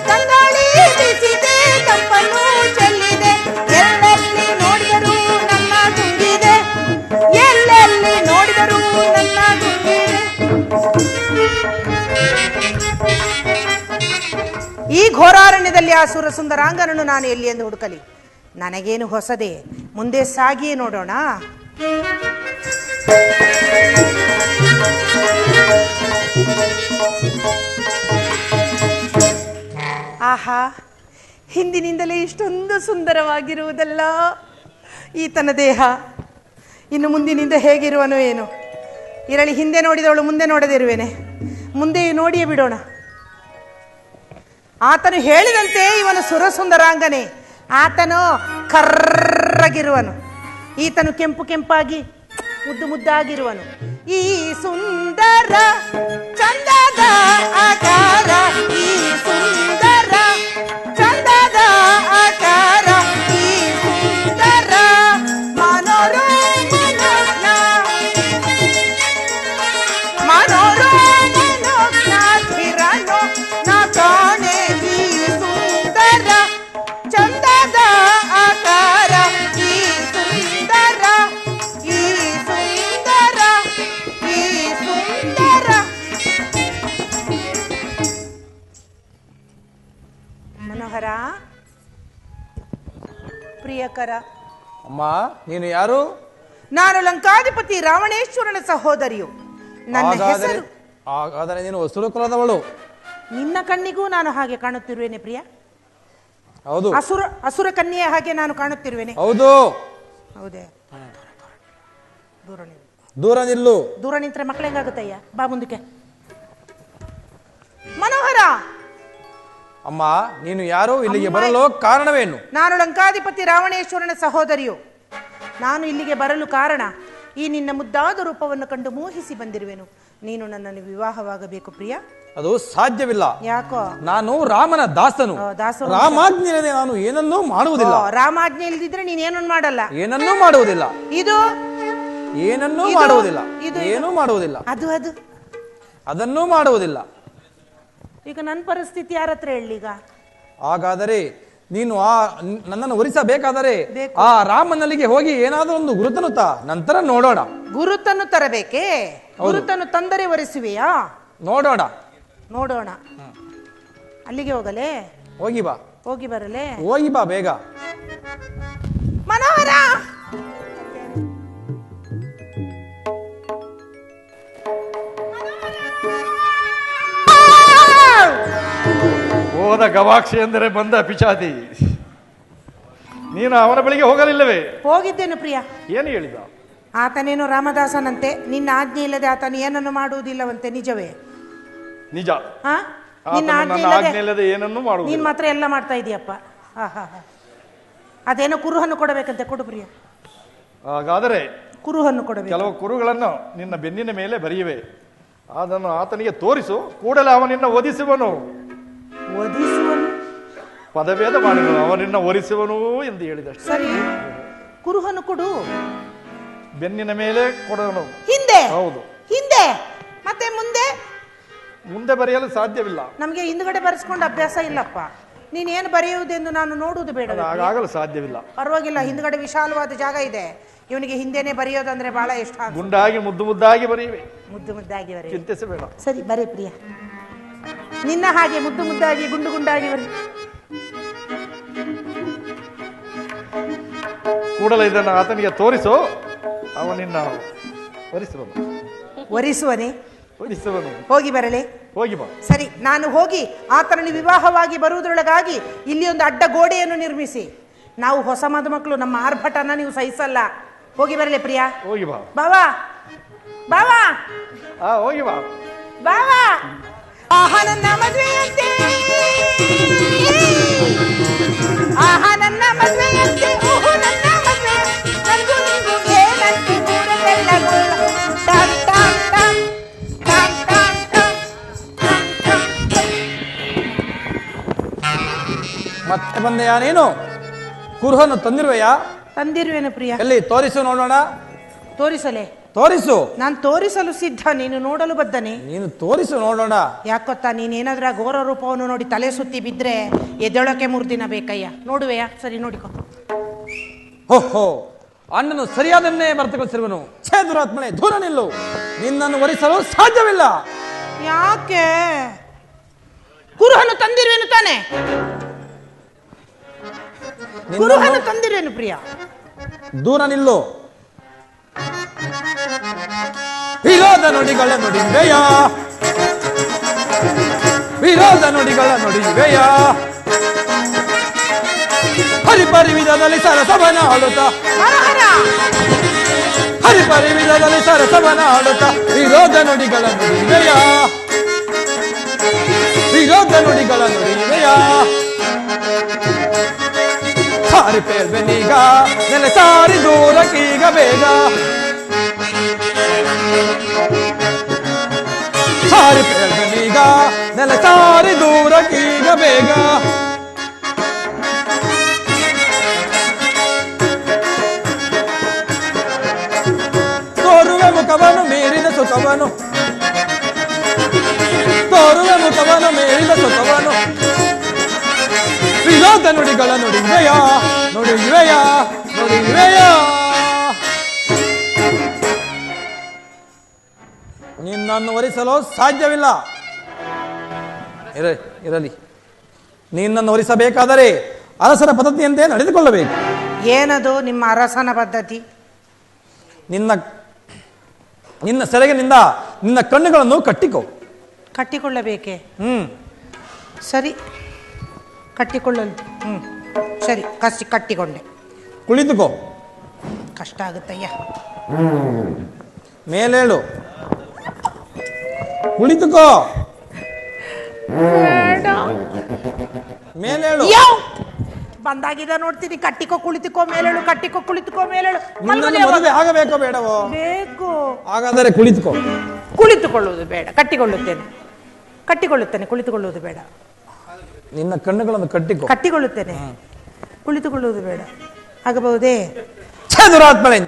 ತಂಗಾಳಿ ಬೀಸಿದೆ, ತಂಪನು ಚೆಲ್ಲಿದೆ. ಎಲ್ಲೆಲ್ಲಿ ನೋಡಿದರೂ ನನ್ನ ಗುಂಗಿದೆ, ಎಲ್ಲೆಲ್ಲಿ ನೋಡಿದರೂ ನನ್ನ ಗುಂಗಿದೆ. ಈ ಘೋರಾರಣ್ಯದಲ್ಲಿ ಆ ಸುರ ಸುಂದರಾಂಗನನ್ನು ನಾನು ಎಲ್ಲಿ ಎಂದು ಹುಡುಕಲಿ? ನನಗೇನು ಹೊಸದೇ, ಮುಂದೆ ಸಾಗಿಯೇ ನೋಡೋಣ. ಆಹಾ, ಹಿಂದಿನಿಂದಲೇ ಇಷ್ಟೊಂದು ಸುಂದರವಾಗಿರುವುದಲ್ಲ ಈತನ ದೇಹ. ಇನ್ನು ಮುಂದಿನಿಂದ ಹೇಗಿರುವನು ಏನು? ಇರಲಿ, ಹಿಂದೆ ನೋಡಿದವಳು ಮುಂದೆ ನೋಡದಿರುವೇನೆ. ಮುಂದೆ ನೋಡಿಯೇ ಬಿಡೋಣ. ಆತನು ಹೇಳಿದಂತೆ ಇವನು ಸುರಸುಂದರಾಂಗನೆ. ಆತನು ಕರ್ರಗಿರುವನು, ಈತನು ಕೆಂಪು ಕೆಂಪಾಗಿ ಮುದ್ದು ಮುದ್ದಾಗಿರುವನು. ಈ ಸುಂದರ ಚಂದದ ಆಕಾರ, ಈ ಸುಂದರ ಚಂದದ ಆಕಾರ, ಈ ಸುಂದರ ಮನೋರಮನ ಸ್ಥಿರನು ನ ಕಾಣೆ. ಈ ಸುಂದರ ಚಂದದ ಆಕಾರ, ಈ ಸುಂದರ, ಈ ಸುಂದರ, ಈ ಸುಂದರ. ಮನೋಹರ, ಪ್ರಿಯಕರ, ಅಮ್ಮ ನೀನು ಯಾರು? ನಾನು ಲಂಕಾಧಿಪತಿ ರಾವಣೇಶ್ವರನ ಸಹೋದರಿಯು. ನನ್ನ ಹೆಸರು. ಹಾಗಾದರೆ ನೀನು ಅಸುರ ಕುಲದವಳು. ನಿನ್ನ ಕಣ್ಣಿಗೂ ನಾನು ಹಾಗೆ ಕಾಣುತ್ತಿರುವೇನೆ ಪ್ರಿಯ? ಹೌದು. ಅಸುರ ಕನ್ಯೆಯ ಹಾಗೆ ನಾನು ಕಾಣುತ್ತಿರುವೇನೆ? ಹೌದು. ಹೌದೇ? ದೂರ ನಿಲ್ಲು. ದೂರ ನಿಲ್ಲು. ದೂರ ನಿಂತ್ರೆ ಮಕ್ಕಳು ಹೆಂಗಾಗುತ್ತಯ್ಯ? ಬಾ ಮುಂದಕ್ಕೆ. ಮನೋಹರ, ಅಮ್ಮ ನೀನು ಯಾರು? ಇಲ್ಲಿಗೆ ಬರಲು ಕಾರಣವೇನು? ನಾನು ಲಂಕಾಧಿಪತಿ ರಾವಣೇಶ್ವರನ ಸಹೋದರಿಯು. ನಾನು ಇಲ್ಲಿಗೆ ಬರಲು ಕಾರಣ, ಈ ನಿನ್ನ ಮುದ್ದಾದ ರೂಪವನ್ನು ಕಂಡು ಮೋಹಿಸಿ ಬಂದಿರುವೆನು. ನೀನು ನನ್ನನ್ನು ವಿವಾಹವಾಗಬೇಕು ಪ್ರಿಯ. ಅದು ಸಾಧ್ಯವಿಲ್ಲ. ಯಾಕೋ? ನಾನು ರಾಮನ ದಾಸನು. ದಾಸನು. ರಾಮಾಜ್ಞೆ ಇಲ್ಲದೆ ನಾನು ಏನನ್ನೂ ಮಾಡುವುದಿಲ್ಲ. ರಾಮಾಜ್ಞೆ ಇಲ್ದಿದ್ರೆ ನೀನ್ ಏನನ್ನು ಮಾಡಲ್ಲ. ಏನನ್ನೂ ಮಾಡುವುದಿಲ್ಲ. ಇದು ಏನನ್ನೂ ಮಾಡುವುದಿಲ್ಲ. ಏನೂ ಮಾಡುವುದಿಲ್ಲ. ಅದು ಅದು ಅದನ್ನೂ ಮಾಡುವುದಿಲ್ಲ. ಈಗ ನನ್ನ ಪರಿಸ್ಥಿತಿ ಯಾರ ಹತ್ರ ಹೇಳೀಗ? ಹಾಗಾದರೆ ನೀನು ನನ್ನನ್ನು ಒರಿಸಬೇಕಾದರೆ ಬೇಕು. ಆ ರಾಮನಲ್ಲಿಗೆ ಹೋಗಿ ಏನಾದರೂ ಒಂದು ಗುರುತನ್ನು ನಂತರ ನೋಡೋಣ. ಗುರುತನ್ನು ತರಬೇಕೇ? ಗುರುತನ್ನು ತಂದರೆ ಒರೆಸುವೆಯಾ? ನೋಡೋಣ. ನೋಡೋಣ. ಅಲ್ಲಿಗೆ ಹೋಗಲೇ? ಹೋಗಿ ಬಾ. ಹೋಗಿ ಬರಲೇ? ಹೋಗಿ ಬಾ ಬೇಗ. ಮನೋಹರ, ಹೋದ ಗವಾಕ್ಷಿ ಎಂದರೆ ಬಂದ ಪಿಚಾತಿ. ನೀನು ಅವನ ಬಳಿಗೆ ಹೋಗಲಿಲ್ಲವೇ? ಹೋಗಿದ್ದೇನು ಪ್ರಿಯ. ಏನು ಹೇಳಿದ? ಆತನೇನು ರಾಮದಾಸನಂತೆ, ನಿನ್ನ ಆಜ್ಞೆ ಇಲ್ಲದೆ ಆತನು ಏನನ್ನು ಮಾಡುವುದಿಲ್ಲವಂತೆ. ನಿಜವೇ? ನಿಜ. ನಿನ್ನ ಆಜ್ಞೆ ಇಲ್ಲದೆ ಏನನ್ನು ಮಾಡುವುದು. ನೀನ್ ಮಾತ್ರ ಎಲ್ಲ ಮಾಡ್ತಾ ಇದೀಯಪ್ಪ. ಅದೇನೋ ಕುರುಹನ್ನು ಕೊಡಬೇಕಂತೆ, ಕೊಡು ಪ್ರಿಯ. ಹಾಗಾದರೆ ಕುರುಹನ್ನು ಕೊಡಬೇಕು. ಕೆಲವು ಕುರುಗಳನ್ನು ನಿನ್ನ ಬೆನ್ನಿನ ಮೇಲೆ ಬರೆಯುವೆ, ಅದನ್ನು ಆತನಿಗೆ ತೋರಿಸು, ಕೂಡಲೇ ಅವನಿನ್ನ ಒದಿಸುವನು. ಒದಿಸುವನು? ಪದಭೇದ ಮಾಡಿದನು. ಅವನಿನ್ನ ಒರಿಸುವನು ಎಂದು ಹೇಳಿದಷ್ಟು. ಸರಿ, ಕುರುಹನ್ನು ಕೊಡು. ಬೆನ್ನಿನ ಮೇಲೆ ಕೊಡೋನು. ಹಿಂದೆ? ಹೌದು. ಹಿಂದೆ ಮತ್ತೆ ಮುಂದೆ? ಮುಂದೆ ಬರೆಯಲು ಸಾಧ್ಯವಿಲ್ಲ. ನಮಗೆ ಹಿಂದ್ಗಡೆ ಬರೆಸ್ಕೊಂಡು ಅಭ್ಯಾಸ ಇಲ್ಲಪ್ಪ. ನೀನೇನು ಬರೆಯುವುದೆಂದು ನಾನು ನೋಡುವುದು ಬೇಡ. ಹಾಗಾಗಲು ಸಾಧ್ಯವಿಲ್ಲ. ಪರವಾಗಿಲ್ಲ, ಹಿಂದ್ಗಡೆ ವಿಶಾಲವಾದ ಜಾಗ ಇದೆ. ಇವನಿಗೆ ಹಿಂದೆನೆ ಬರೆಯೋದಂದ್ರೆ ಬಹಳ ಇಷ್ಟ. ಗುಂಡಾಗಿ ಮುದ್ದು ಮುದ್ದಾಗಿ ಬರೆಯುವೆ. ಮುದ್ದು ಮುದ್ದಾಗಿ ಬರೆಯ. ಚಿಂತಿಸಬೇಡ. ಸರಿ, ಬರೀ ಪ್ರಿಯ. ನಿನ್ನ ಹಾಗೆ ಮುದ್ದು ಮುದ್ದಾಗಿ ಗುಂಡು ಗುಂಡಾಗಿ ಬರೀ. ಕೂಡಲೇ ಇದನ್ನು ಆತನಿಗೆ ತೋರಿಸು, ಅವನಿನ್ನ ಒರಿಸುವನು. ಒರಿಸುವನೇ? ಒರಿಸುವನು. ಹೋಗಿ ಬರಲೇ? ಹೋಗಿ ಬಾ. ಸರಿ, ನಾನು ಹೋಗಿ ಆತನನ್ನು ವಿವಾಹವಾಗಿ ಬರುವುದರೊಳಗಾಗಿ ಇಲ್ಲಿ ಒಂದು ಅಡ್ಡ ಗೋಡೆಯನ್ನು ನಿರ್ಮಿಸಿ, ನಾವು ಹೊಸ ಮದುಮಕ್ಕಳು, ನಮ್ಮ ಆರ್ಭಟನ ನೀವು ಸಹಿಸಲ್ಲ. ಹೋಗಿ ಬರಲೇ ಪ್ರಿಯ? ಹೋಗಿ ಬಾ. ಬಾವಾ, ಬಾವಾ, ಹೋಗಿ ಬಾ. ಬಾವಾ. ಆಹಾ ನನ್ನ ಮದುವೆಯಂತೆ, ಆಹಾ ನನ್ನ ಮದುವೆಯಂತೆ, ಓಹೋ ನನ್ನ ಮದುವೆ, ನಂಗೂ ನಿಂಗೂ ಏನಂತೆ ಊರಲ್ಲೆಲ್ಲ ಗೋಳ. ಟಂ ಟಂ ಟಂ ಟಂ ಟಂ ಟಂ ಟಂ ಟಂ. ಮತ್ತೆ ಬಂದೆಯಾ ನೀನು? ಕುರುಹನ್ನು ತಂದಿರುವೆಯಾ? ತಂದಿರುವೆನು ಪ್ರಿಯ. ಎಲ್ಲಿ ತೋರಿಸು ನೋಡೋಣ. ತೋರಿಸಲೇ? ತೋರಿಸು. ನಾನು ತೋರಿಸಲು ಸಿದ್ಧ, ನೀನು ನೋಡಲು ಬದ್ದನೆ. ನೀನು ತೋರಿಸು ನೋಡೋಣ. ಯಾಕೊತ್ತಾ, ನೀನೇನಾದ್ರೂ ಘೋರ ರೂಪವನ್ನು ನೋಡಿ ತಲೆ ಸುತ್ತಿ ಬಿದ್ರೆ ಎದ್ದೇಳೋಕೆ 3 ದಿನ ಬೇಕಯ್ಯ. ನೋಡುವೆಯಾ? ಸರಿ, ನೋಡಿಕೊ. ಓಹೋ, ಅಣ್ಣನು ಸರಿಯಾದನ್ನೇ ಬರ್ತಗೊಳಿಸಿರುವನು. ಛೇ ದುರಾತ್ಮನೆ, ದೂರ ನಿಲ್ಲು. ನಿನ್ನನ್ನು ಒರಿಸಲು ಸಾಧ್ಯವಿಲ್ಲ. ಯಾಕೆ? ಕುರುಹನ್ನು ತಂದಿರುವೆನು ತಾನೆ? ಕುರುಹನ್ನು ತಂದಿರುವೆನು ಪ್ರಿಯ. ದೂರ ನಿಲ್ಲು. ವಿರೋಧ ನುಡಿಗಳ ನುಡಿವೆಯ, ವಿರೋಧ ನುಡಿಗಳ ನುಡಿವೆಯ, ಹರಿಪರಿವಿಧದಲ್ಲಿ ಸರಸವನ ಆಡುತ್ತ, ಹರಿಪರಿವಿಧದಲ್ಲಿ ಸರಸವನ ಆಡುತ್ತ, ವಿರೋಧ ನುಡಿಗಳ ನುಡಿವೆಯ, ವಿರೋಧ ನುಡಿಗಳ ನುಡಿಯುವೆಯ ಸಾರಿ ಪೇಳ್ಬೆನೀಗ ನೆಲೆ ಸಾರಿ ದೂರಕ್ಕೀಗ ಬೇಗ ಸಾರಿ ಪೇಳ್ಬೆನೀಗ ನೆಲೆ ಸಾರಿ ದೂರಕ್ಕೀಗ ಬೇಗ ತೋರುವೆ ಮುಖವನ್ನು ಮೀರಿದ ಸುಖವನು ತೋರುವೆ ಮುಖವನ್ನು ಮೀರಿದ ಸುಖವನು ವಿರೋಧ ನುಡಿಗಳ ನುಡಿಯುವೆಯ ನುಡಿಯುವೆಯ ನುಡಿಯುವೆಯ ನಿನ್ನನ್ನು ವರಿಸಲು ಸಾಧ್ಯವಿಲ್ಲ. ಇರಲಿ, ನಿನ್ನನ್ನು ವರಿಸಬೇಕಾದರೆ ಅರಸರ ಪದ್ಧತಿಯಂತೆ ನಡೆದುಕೊಳ್ಳಬೇಕು. ಏನದು ನಿಮ್ಮ ಅರಸನ ಪದ್ಧತಿ? ನಿನ್ನ ಸೆರಗಿನಿಂದ ನಿನ್ನ ಕಣ್ಣುಗಳನ್ನು ಕಟ್ಟಿಕೊಳ್ಳಬೇಕೆ? ಸರಿ, ಕಟ್ಟಿಕೊಳ್ಳಲು. ಸರಿ, ಕಟ್ಟಿಕೊಂಡೆ. ಕುಳಿತುಕೋ. ಕಷ್ಟ ಆಗುತ್ತಯ್ಯ. ಮೇಲೇಳು. ಕುಳಿತುಕೋ. ಮೇಲೇಳು. ಬಂದಾಗಿದೆ ನೋಡ್ತೀನಿ. ಕಟ್ಟಿಕೋ ಕುಳಿತುಕೋ ಮೇಲೇಳು, ಕಟ್ಟಿಕೋ ಕುಳಿತುಕೋ ಮೇಲೇಳು. ಮದುವೆ ಆಗಬೇಕೋ ಬೇಡವೋ? ಬೇಕು. ಹಾಗಾದರೆ ಕುಳಿತುಕೋ. ಕುಳಿತುಕೊಳ್ಳುವುದು ಬೇಡ, ಕಟ್ಟಿಕೊಳ್ಳುತ್ತೇನೆ. ಕುಳಿತುಕೊಳ್ಳುವುದು ಬೇಡ. ನಿನ್ನ ಕಣ್ಣುಗಳನ್ನು ಕಟ್ಟಿಕೊಳ್ಳುತ್ತೇನೆ. ಕುಳಿತುಕೊಳ್ಳುವುದು ಬೇಡ. ಆಗಬಹುದೇ? ದುರಾತ್ಮಳೆ.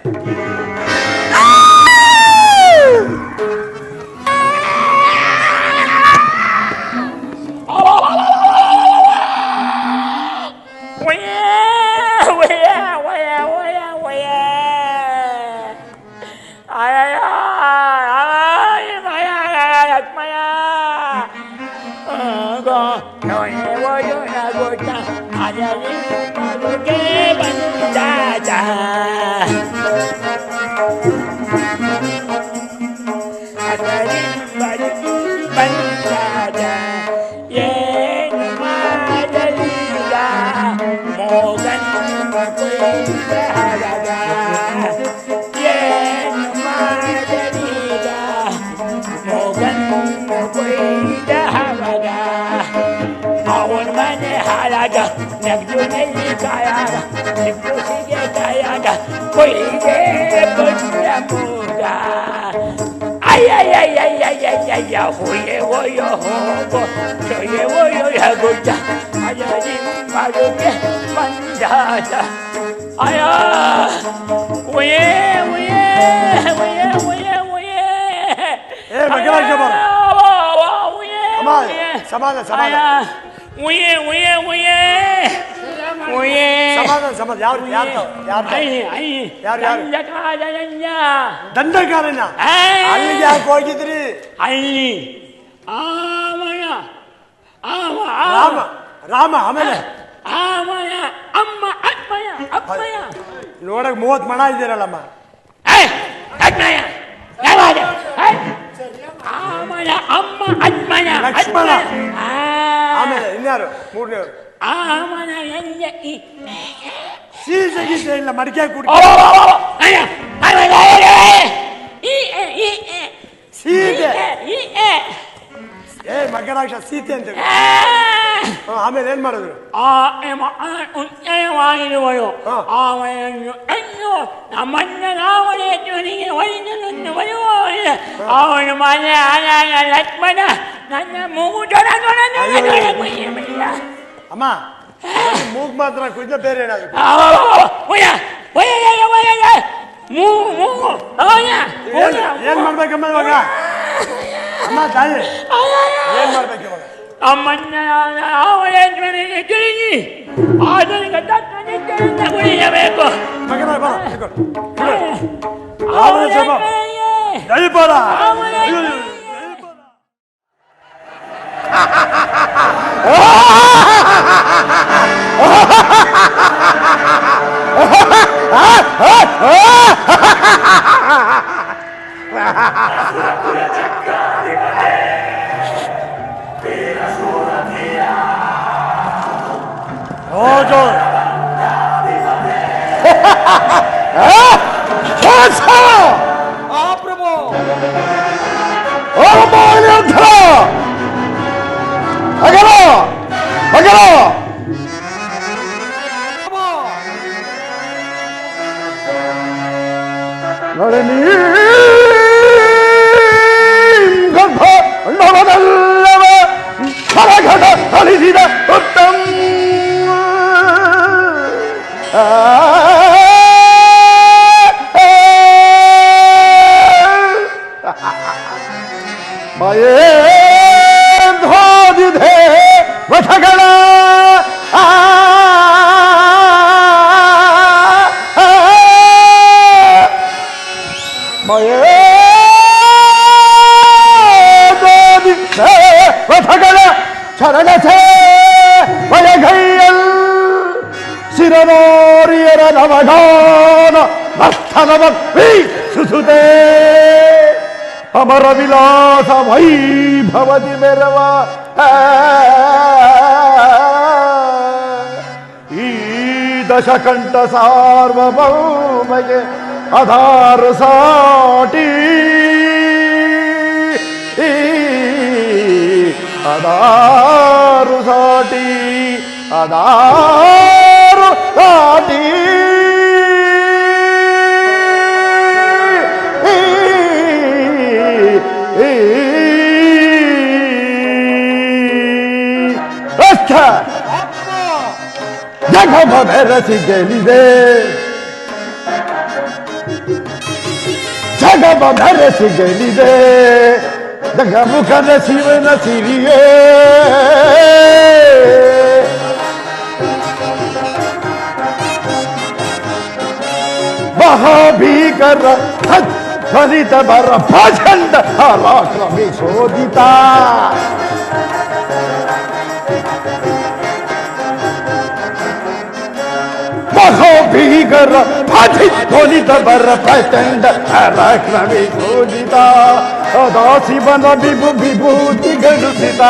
ದಂಡಕಾರನ ಅಲ್ಲಿಗೆ ಯಾಕೆ ಹೋಗಿದ್ರಿ? ಅಲ್ಲಿ ರಾಮ ಆಮೇಲೆ ಅಮ್ಮ ಅಪ್ಪಯ್ಯ ನೋಡಕ್ 30 ಮಣ ಇದ್ದೀರಲ್ಲಮ್ಮ. ಅಮ್ಮ ಅಜ್ಮಯ ಲಕ್ಷ್ಮಣ ಆಮೇಲೆ ಇನ್ಯಾರು? ಮೂರನೇವರು ಸೀಸೆ ಇಲ್ಲ ಮಡಿಕೆ ಕುಡಿ ಸೀತೆ. ಮಗರಾಕ್ಷ ಸೀತೆ ಅಂತ. ಆಮೇಲೆ ಏನ್ ಮಾಡಿದ್ರು? ಉಚ್ಚಯವಾಗಿರುವಳು ಅವನನ್ನು ಅನ್ನು ನಮ್ಮನ್ನ ನಾವನಿಗೆ ಅವನು ಮನೆ ಆನಾಗ ಲಕ್ಷ್ಮಣ ನನ್ನ ಮೂಗು ಅಮ್ಮ ಮೂಗ್ ಮಾತ್ರ ಕುಯ್ದ ಬೇರೆ ಏನಾದ್ರು? ಏನ್ ಮಾಡ್ಬೇಕಮ್ಮ ಇವಾಗ? ಅಮ್ಮ ತಾಯಿ ಏನ್ ಮಾಡ್ಬೇಕು ಇವಾಗ? ಅಮ್ಮನ್ನ ಅವನಿಗೆ ತಿಳಿಸಿ ಆಧುನಿಕ ತತ್ವನಿಷ್ಠೆಯಿಂದ ಕುಡಿಯಬೇಕು. ದಯಪಾಲ ಪ್ರಭು ಮಯೇಂದ್ರೋದಿಧೆ ವಠಗಳ ಮಯೇಂದ್ರೋದಿಧೆ ವಠಗಳ ಚರಣಸೆ ವಯಗೈಯಲ್ ಶಿರನೋರಿಯರ ನವಗಾನ ನರ್ತನವ ವೀಕ್ಷಿಸುತ್ತೆ ಅಮರ ವಿಲಾಸ ವೈಭವದಿ ಮೆರವ ಈ ದಶಕಂಠ ಸಾರ್ವಭೌಮಗೆ ಆಧಾರ ಸಾಟಿ ಆಧಾರು ಸಾಟಿ ಆಧಾರು ಸಾಟಿ ಜಗಮ ಬೆರಸಿ ಗೆಲ್ಲಿದೆ ಜಗಮ ಬೆರಸಿ ಗೆಲ್ಲಿದೆ ಜಗಮುಖನ ಶಿವನ ಸಿರಿಯೇ ಮಹಾಭೀಕರ ಧ್ವನಿತ ಬರ ಪ್ರಚಂಡ ಪರಾಕ್ರಮಿ ಶೋಧಿತ ಮಹಾಭೀಕರ ಧ್ವನಿತ ಬರ ಪ್ರಚಂಡ ಪರಾಕ್ರಮಿ ಶೋಧಿತ ಸದಾ ಶಿವನ ವಿಭೂತಿ ಗಣಿಸಿದ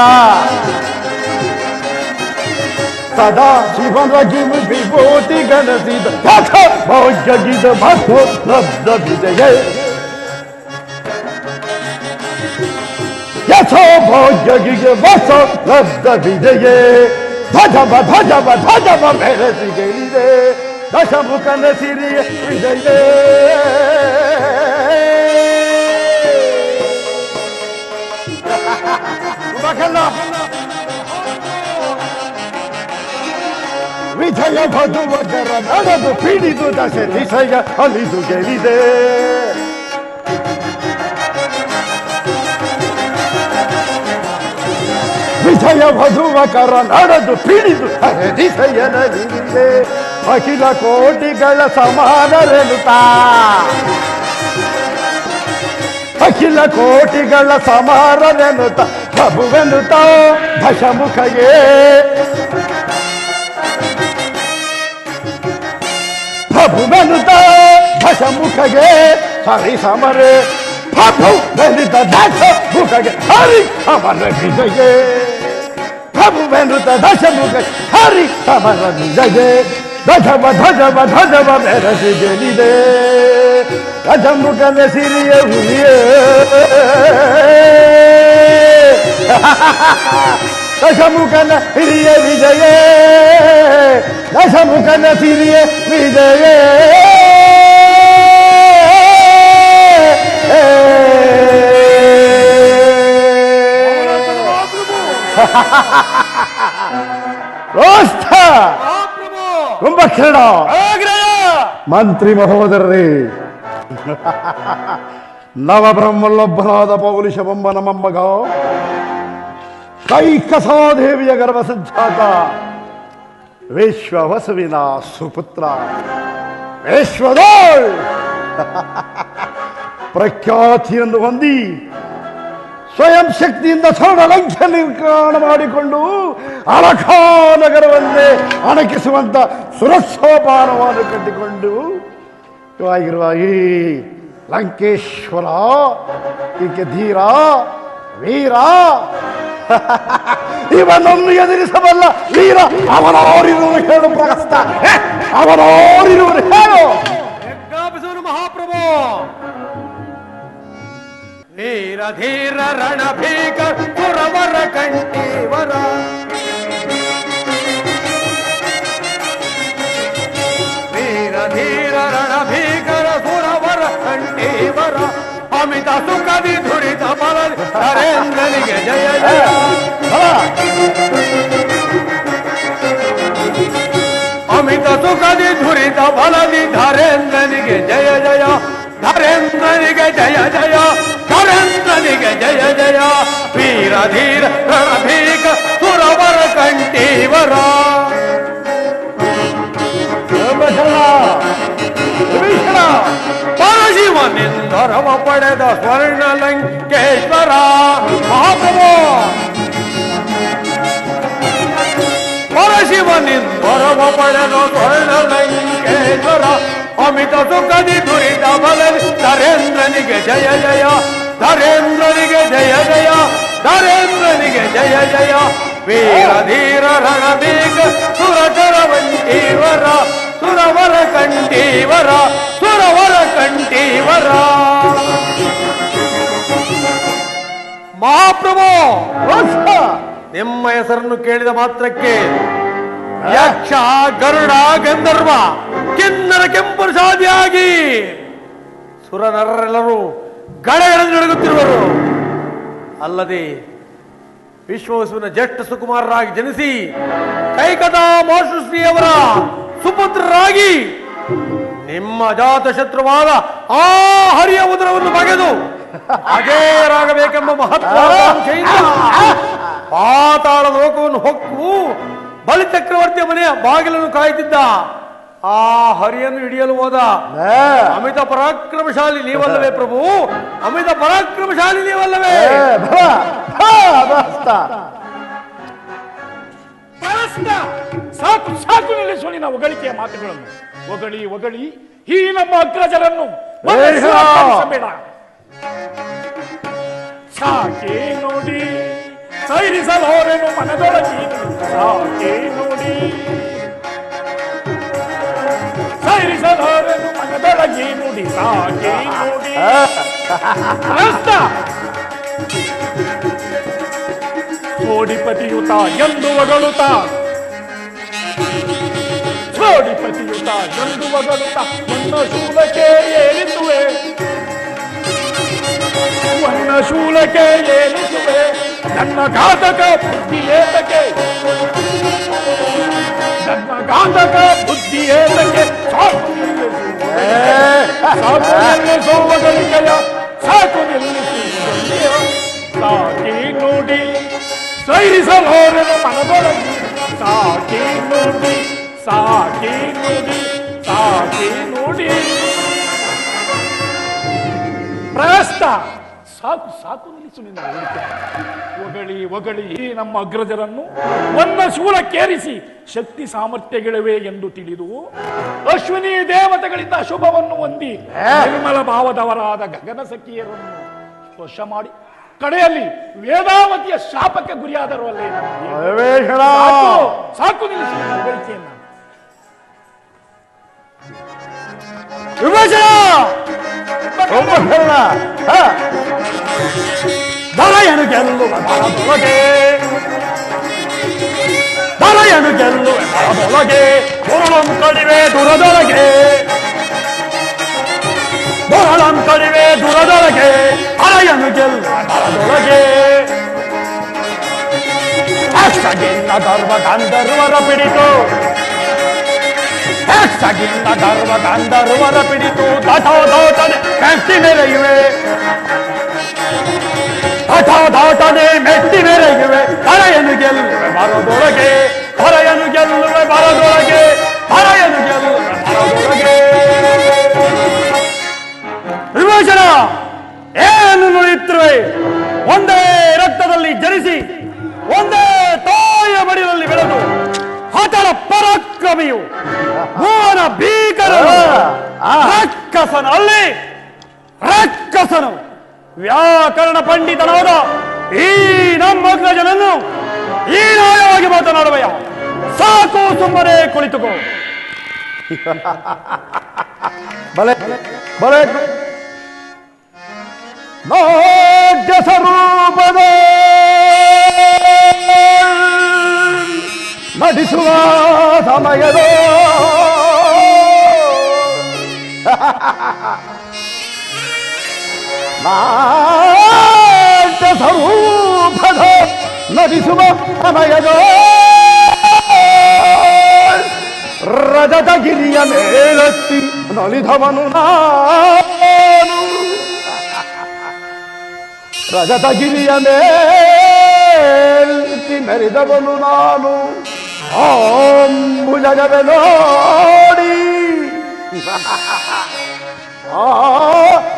ಸದಾ ಶಿವನ ವಿಭೂತಿ ಗಣಿಸಿದ ಭಾಗ್ಯಗಿದ ಭಕ್ತ ವಿಜಯ ಯಥೋ ಭಾಗ್ಯಗಿಗೆ ಬಸ ಲಬ್ಧ ವಿಜಯ ಧ್ವಜವ ಧ್ವಜವ ಧ್ವಜವ ಬೆರೆಸಿ ಗೆಲ್ಲಿದೆ ದಶಮುಖನ ಸಿರಿಯ ವಿಜಯ ವಿಜಯ ಭದುವಕರ ನಡೆದು ಪಿಡಿದು ದಶ ದಿಶಯ ಅಲಿದು ಗೆಲ್ಲಿದೆ ವಿಜಯ ವಧುವಕರ ನಡೆದು ಪಿಡಿದು ದಿಶಯನಲಿದೆ ಅಖಿಲ ಕೋಟಿಗಳ ಸಮಾನರೆನುತ್ತಾ ಅಖಿಲ ಕೋಟಿಗಳ ಸಮಾನರೆನುತ್ತ ಪ್ರಭುವೆನುತ್ತ ದಶಮುಖಗೆ ಪ್ರಭುವೆನುತ್ತ ದಶಮುಖಗೆ ಸರಿ ಸಮರೆ ಪ್ರಭು ಬೆನಿತ ದಶಮುಖಗೆ ಹರಿ ಸಮರ ವಿಜಯ ಪ್ರಭು ಬೆನುತ ದಶಮುಖ ಹರಿ ಸಮರ ವಿಜಯ ಧ್ವಜವ ಧ್ವಜವ ಧ್ವಜವ ಬೆರಸಿ ಗೆಲ್ಲಿದೆ ದಶಮುಖನ ಸಿರಿಯ ಹುಲಿಯೇ ದಶಮುಖನ ಹಿರಿಯ ವಿಜಯ ದಶಮುಖನ ಸಿರಿಯ ವಿಜಯ ಕುಂಭಕಿರಣ ಮಂತ್ರಿ ಮಹೋದರರೇ ನವಬ್ರಹ್ಮಲ್ಲೊಬ್ಬನಾದ ಪೌಲಿಶವೆಂಬ ನಮ್ಮಮ್ಮಗ ಕೈಕಸಾದೇವಿಯ ಗರ್ಭ ಸಂಜಾತ ವಿಶ್ವವಸುವಿನ ಸುಪುತ್ರ ವಿಶ್ವದೋಳ್ ಪ್ರಖ್ಯಾತಿಯನ್ನು ಹೊಂದಿ ಸ್ವಯಂ ಶಕ್ತಿಯಿಂದ ಸ್ವರ್ಣಲಂಘ್ಯ ನಿರ್ಮಾಣ ಮಾಡಿಕೊಂಡು ಅರಖಾನಗರವನ್ನೇ ಅಣಕಿಸುವಂತ ಸುರಕ್ಷೋಪಾನವನ್ನು ಕಟ್ಟಿಕೊಂಡು ಆಗಿರುವ ಈ ಲಂಕೇಶ್ವರ ಈಕೆ ಧೀರ ವೀರ ಇವನನ್ನು ಎದುರಿಸಬಲ್ಲ ವೀರ ಅವನೋರಿರುವರು ಹೇಳು ಪ್ರಗಸ್ತ ಅವನೋರಿರುವರು ಹೇಳು ಮಹಾಪ್ರಭು ಧೀರ ಧೀರ ರಣಭೀಕ ಸುರವರ ಕಂಠೀವರ ಧೀರ ಧೀರ ರಣಭೀಕರ ಸುರವರ ಕಂಠೀವರ ಅಮಿತ ಸುಖದಿ ಧುರಿತ ಬಲ ನರೇಂದ್ರನಿಗೆ ಜಯ ಜಯ ಅಮಿತ ಸುಖದಿ ಧುರಿತ ಧರೇಂದ್ರನಿಗೆ ಜಯ ಜಯ ಧರೇಂದ್ರನಿಗೆ ಜಯ ಜಯ ಧರೇಂದ್ರನಿಗೆ ಜಯ ಜಯ ವೀರ ಧೀರ ರಣಭೀಕ ಸುರವರ ಕಂಠೀವರ ಪರಶಿವನಿಂದರವ ಪಡೆದ ಸ್ವರ್ಣ ಲಂಕೇಶ್ವರ ಮಹಾಪ್ರಭು ಪರಶಿವನಿಂದರವ ಪಡೆದ ಸ್ವರ್ಣ ಲಂಕೇಶ್ವರ ಅಮಿತ ಸುಖದಿ ದುರಿತ ಬಲದಿ ಧರೇಂದ್ರನಿಗೆ ಜಯ ಜಯ ಧರೇಂದ್ರನಿಗೆ ಜಯ ಜಯ ಧರೇಂದ್ರನಿಗೆ ಜಯ ಜಯ ವೀರ ಧೀರ ರಣಬೀಗ ಸುರಕರವಂತೀವರ ಸುರವರ ಕಂಠೀವರ ಸುರವರ ಕಂಠೀವರ ಮಹಾಪ್ರಭು ನಿಮ್ಮ ಹೆಸರನ್ನು ಕೇಳಿದ ಮಾತ್ರಕ್ಕೆ ಯಕ್ಷ ಗರುಡ ಗಂಧರ್ವ ಕಿನ್ನರ ಕೆಂಪು ಸಾದಿಯಾಗಿ ಸುರನರೆಲ್ಲರೂ ಗಳೆಗಳನ್ನು ನಡುಗುತ್ತಿರುವರು. ಅಲ್ಲದೆ ವಿಶ್ವವಸುವಿನ ಜ್ಯೇಷ್ಠ ಸುಕುಮಾರರಾಗಿ ಜನಿಸಿ ಕೈಕಥಾ ಮೋಷಶ್ರೀಯವರ ಸುಪುತ್ರರಾಗಿ ನಿಮ್ಮ ಅಜಾತ ಶತ್ರುವಾದ ಆ ಹರಿಯ ಉದರವನ್ನು ಬಗೆದು ಅಜೇಯರಾಗಬೇಕೆಂಬ ಮಹತ್ವಾಕಾಂಕ್ಷೆಯಿಂದ ಪಾತಾಳ ಲೋಕವನ್ನು ಹೊಕ್ಕು ಬಲಿಚಕ್ರವರ್ತಿಯ ಮನೆಯ ಬಾಗಿಲನ್ನು ಕಾಯುತ್ತಿದ್ದ ಆ ಹರಿಯನ್ನು ಹಿಡಿಯಲು ಹೋದ ಅಮಿತ ಪರಾಕ್ರಮಶಾಲಿ ನೀವಲ್ಲವೇ ಪ್ರಭು, ಅಮಿತ ಪರಾಕ್ರಮಶಾಲಿ ನೀವಲ್ಲವೇ? ಸಾಕು ಸಾಕು ನಿಲ್ಲಿಸು ನಿನ್ನ ಹೊಗಳಿಕೆಯ ಮಾತುಗಳನ್ನು. ಹೊಗಳಿ ಹೊಗಳಿ ಈ ನಮ್ಮ ಅಗ್ರಜರನ್ನು ಬೇಡ. ಸಾಕೆ ನೋಡಿ ಸೈರಿಸಲೋರೆನು ಮನದೊಳಗಿ, ಸಾಕೆ ನೋಡಿ ಸೈರಿಸಲೋರೆನು ಮನದೊಳಗಿ ನುಡಿ, ಸಾಕೆ ನೋಡಿ ಸೋಡಿಪತಿಯುತ ಎಂದು ಹೊಗಳುತ್ತ, ಸೋಡಿಪತಿಯುತ ಎಂದು ಹೊಗಳುತ್ತ ನನ್ನ ಶೂಲಕ್ಕೆ ಏರಿಸುವೆ, ನನ್ನ ಶೂಲಕ್ಕೆ ಏರಿಸುವೆ ನನ್ನ ಘಾತಕ ಬುದ್ಧಿ ಏತಕ್ಕೆ, ನನ್ನ ಘಾತಕ ಬುದ್ಧಿ ಏತಕ್ಕೆ. ಸಾಕು ನಿಲ್ಲಿಸುವಗಳಿಕೆಯ, ಸಾಕು ನಿಲ್ಲಿಸುವ ಸಾಕಿ ನೋಡಿ ಸೈರಿಸಲೋರೆನು ಮನದೊಳಗಿ, ಸಾಕಿ ನೋಡಿ ಸಾಕಿ ನೋಡಿ ಸಾಕಿ ನೋಡಿ ಪ್ರಸ್ತ. ಸಾಕು ಸಾಕು ನಿಲ್ಲಿಸು ನಿನ್ನ ಹೇಳಿಕೆ. ಹೊಗಳಿ ಹೊಗಳಿ ನಮ್ಮ ಅಗ್ರಜರನ್ನು ನನ್ನ ಶೂಲಕ್ಕೇರಿಸಿ ಶಕ್ತಿ ಸಾಮರ್ಥ್ಯಗಳಿವೆ ಎಂದು ತಿಳಿದು ಅಶ್ವಿನಿ ದೇವತೆಗಳಿಂದ ಶುಭವನ್ನು ಹೊಂದಿ ನಿರ್ಮಲ ಭಾವದವರಾದ ಗಗನ ಸಖಿಯರನ್ನು ಸ್ಪರ್ಶ ಮಾಡಿ ಕಡೆಯಲ್ಲಿ ವೇದಾವತಿಯ ಶಾಪಕ್ಕೆ ಗುರಿಯಾದರು ಅಲ್ಲೇ. ಸಾಕು ನಿಲ್ಲಿಸಿ ನಿನ್ನ ಹೇಳಿಕೆಯನ್ನ. ದೊರೆಯನು ಗೆಲ್ಲುವ ಬರದೊಳಗೆ, ದೊರೆಯನು ಗೆಲ್ಲುವ ಬರದೊಳಗೆ, ದುರಳಂ ಕಡಿವೆ ದುರದೊಳಗೆ, ದುರಳಂ ಕಡಿವೆ ದುರದೊಳಗೆ, ಅರೆಯನು ಗೆಲ್ಲುವ ಬರದೊಳಗೆ. ಅಷ್ಟಗಿನ್ನ ಗರ್ವ ಗಂಧರ್ವರ ಪಿಡಿತು, ಅಷ್ಟಗಿನ್ನ ಗರ್ವ ಗಂಧರ್ವರ ಪಿಡಿತು, ದಟೋದೋಟನೆ ಮೆಟ್ಟಿ ಮೆರೆಯುವೆ, ಹಠಾದಾಟನೆ ಮೆಟ್ಟಿ ಮೆರೆಯುವೆ, ಹರೆಯನು ಗೆಲ್ಲುವೆ ಮರದೊಳಗೆ, ಹರೆಯನು ಗೆಲ್ಲುವೆ ಮರದೊಳಗೆ, ಹರೆಯನು ಗೆಲ್ಲುವೆ ಮರದೊಳಗೆ. ವಿಮೋಚನ ಏನು ನುಡಿಯುತ್ತಿರುವೆ? ಒಂದೇ ರಕ್ತದಲ್ಲಿ ಜನಿಸಿ ಒಂದೇ ತಾಯಿಯ ಮಡಿಲಲ್ಲಿ ಬೆಳೆದು ಹಠಳ ಪರಾಕ್ರಮಿಯು ಮೋಹನ ಭೀಕರ ರಕ್ಕಸನಲ್ಲಿ ರಕ್ಕಸನು ವ್ಯಾಕರಣ ಪಂಡಿತನಾದ ಈ ನಮ್ಮ ಅಗ್ರಜನನ್ನು ಈ ನ್ಯಾಯವಾಗಿ ಮಾತನಾಡುವೆಯ? ಸಾಕು, ಸುಮ್ಮನೆ ಕುಳಿತುಕೋ. ಬಲೆ ಬಲೆ ನಾಟ್ಯ ಸ್ವರೂಪದ ನಟಿಸುವ ಸಮಯದ ನಾಟ್ಯ ಸ್ವರೂಪದ ನಟಿಸುವ ಸಮಯದ ರಜತ ಗಿರಿಯ ಮೇಲೆತ್ತಿ ನಲಿಧವನು ನಾನು ರಜತಗಿರಿಯ ಮೇಲ್ತಿ ಮೆರೆದವನು ನಾನು ಅಂಬುಜಗವೇ ನೋಡಿ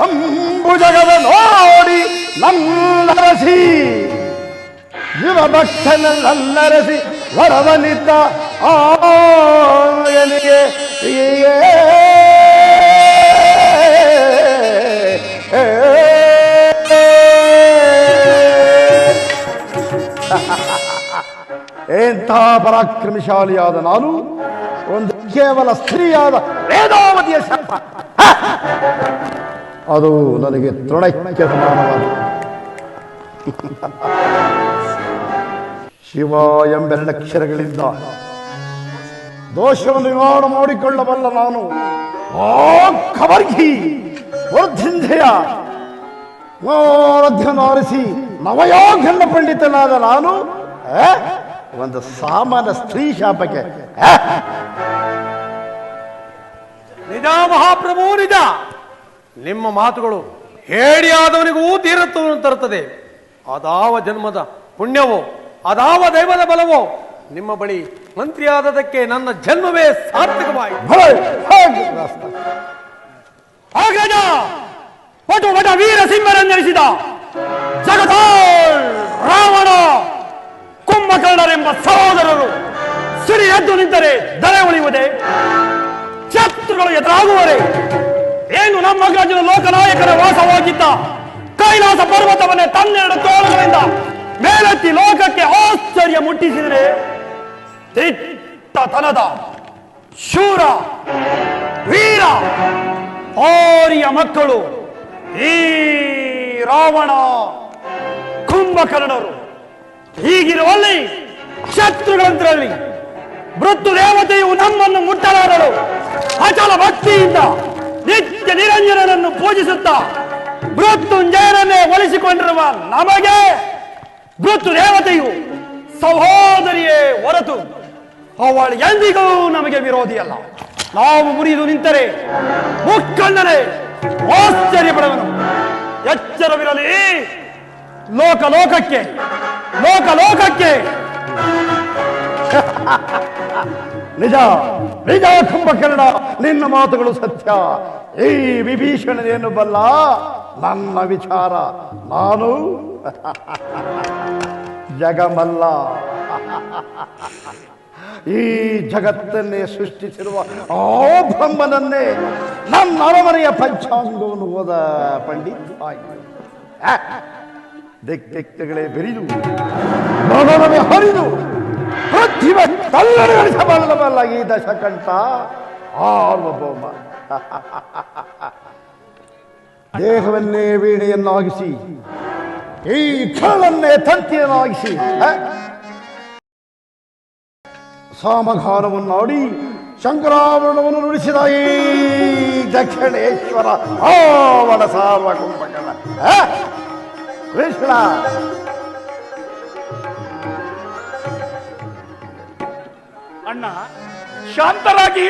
ಅಂಬುಜಗವೇ ನೋಡಿ ನಲ್ಲರಸಿ ಯುವ ಭಕ್ತನಲ್ಲರಸಿ ವರವನಿದ್ದ ಆಯನಿಗೆ ಎಂಥ ಪರಾಕ್ರಮಶಾಲಿಯಾದ ನಾನು ಒಂದು ಕೇವಲ ಸ್ತ್ರೀಯಾದ ವೇದಾವತಿಯ ಶಾಪ ಅದು ನನಗೆ ತೃಣಕ್ಕೆ ಸಮಾನವಾದ ಶಿವ ಎಂಬೆರಡಕ್ಷರಗಳಿಂದ ದೋಷವನ್ನು ನಿವಾರಣೆ ಮಾಡಿಕೊಳ್ಳಬಲ್ಲ ನಾನು ಆ ಖಬರ್ಗಿ ವರ್ಧಿಂಧೆಯ ಆರಿಸಿ ನವಯೋಗಣ್ಣ ಪಂಡಿತನಾದ ನಾನು ಒಂದು ಸಾಮಾನ್ಯ ಸ್ತ್ರೀ ಶಾಪಕ್ಕೆ ನಿಜ ಮಹಾಪ್ರಭು, ನಿಜ. ನಿಮ್ಮ ಮಾತುಗಳು ಹೇಡಿಯಾದವನಿಗೂ ತೀರತ್ವವನ್ನು ತರುತ್ತದೆ. ಅದಾವ ಜನ್ಮದ ಪುಣ್ಯವೋ, ಅದಾವ ದೈವದ ಬಲವೋ, ನಿಮ್ಮ ಬಳಿ ಮಂತ್ರಿಯಾದದಕ್ಕೆ ನನ್ನ ಜನ್ಮವೇ ಸಾರ್ಥಕವಾಯಿತು. ಅಗ್ರಜ ಪಟು ವಟ ವೀರ ಸಿಂಹರನ್ನರಿಸಿದ ಜಗದಾಳ್ ರಾವಣ ಕುಂಭಕರ್ಣರೆಂಬ ಸಹೋದರರು ಸಿಡಿ ಎದ್ದು ನಿಂತರೆ ದರೆ ಉಳಿಯುವುದೇ? ಶತ್ರುಗಳು ಎದುರಾಗುವರೆ? ಏನು ನಮ್ಮ ಅಗ್ರಜನ ಲೋಕನಾಯಕರ ವಾಸವಾಗಿದ್ದ ಕೈಲಾಸ ಪರ್ವತವನ್ನೇ ತನ್ನೆರಡು ತೋಳುಗಳಿಂದ ಮೇಲೆತ್ತಿ ಲೋಕಕ್ಕೆ ಆಶ್ಚರ್ಯ ಮುಟ್ಟಿಸಿದರೆ ದಿಟ್ಟತನದ ಶೂರ ವೀರ ಆರ್ಯ ಮಕ್ಕಳು ಈ ರಾವಣ ಕುಂಭಕರ್ಣರು. ಹೀಗಿರುವಲ್ಲಿ ಶತ್ರುಗಳಂತರಲ್ಲಿ ಮೃತ್ಯು ದೇವತೆಯು ನಮ್ಮನ್ನು ಮುಟ್ಟಲಾರಳು. ಅಚಲ ಭಕ್ತಿಯಿಂದ ನಿತ್ಯ ನಿರಂಜನನನ್ನು ಪೂಜಿಸುತ್ತಾ ಮೃತ್ಯುಂಜಯನನ್ನೇ ಒಲಿಸಿಕೊಂಡಿರುವ ನಮಗೆ ಮೃತ್ಯು ದೇವತೆಯು ಸಹೋದರಿಯೇ ಹೊರತು ಅವಳು ಎಂದಿಗೂ ನಮಗೆ ವಿರೋಧಿಯಲ್ಲ. ನಾವು ಮುರಿದು ನಿಂತರೆ ಮುಕ್ಕಣ್ಣನೇ ಆಶ್ಚರ್ಯ ಪಡುವನು. ಎಚ್ಚರವಿರಲಿ. ಲೋಕಕ್ಕೆ ನಿಜ ನಿಜ ಕುಂಭಕರ್ಣ, ನಿನ್ನ ಮಾತುಗಳು ಸತ್ಯ. ಈ ವಿಭೀಷಣನೇನು ಬಲ್ಲ ನನ್ನ ವಿಚಾರ. ನಾನು ಜಗಮಲ್ಲ, ಈ ಜಗತ್ತನ್ನೇ ಸೃಷ್ಟಿಸಿರುವ ಆ ಬ್ರಹ್ಮನನ್ನೇ ನನ್ನ ಅರಮನೆಯ ಪಂಚಾಂಗವನ್ನು ಓದ ಪಂಡಿತ್ ದಿಕ್ಕಗಳೇ ಬೆರಿದು ಮನವೇ ಹರಿದು ಪ್ರತಿಭೆ ತಲ್ಲರಿಸಬಲ್ಲವಲ್ಲ ಈ ದಶಕಂಠ ಸಾರ್ವಭೌಮ. ದೇಹವನ್ನೇ ವೀಣೆಯನ್ನಾಗಿಸಿ, ಈ ಖಳನ್ನೇ ತಂತಿಯನ್ನಾಗಿಸಿ ಸಾಮಗಾನವನ್ನಾಡಿ ಶಂಕರಾಭರಣವನ್ನು ನುಡಿಸಿದ ಈ ದಕ್ಷಿಣೇಶ್ವರ ಆವಣ ಸಾರ್ವ ಕುಂಭಕರ್ಣ ಕೃಷ್ಣ. ಅಣ್ಣ, ಶಾಂತರಾಗಿ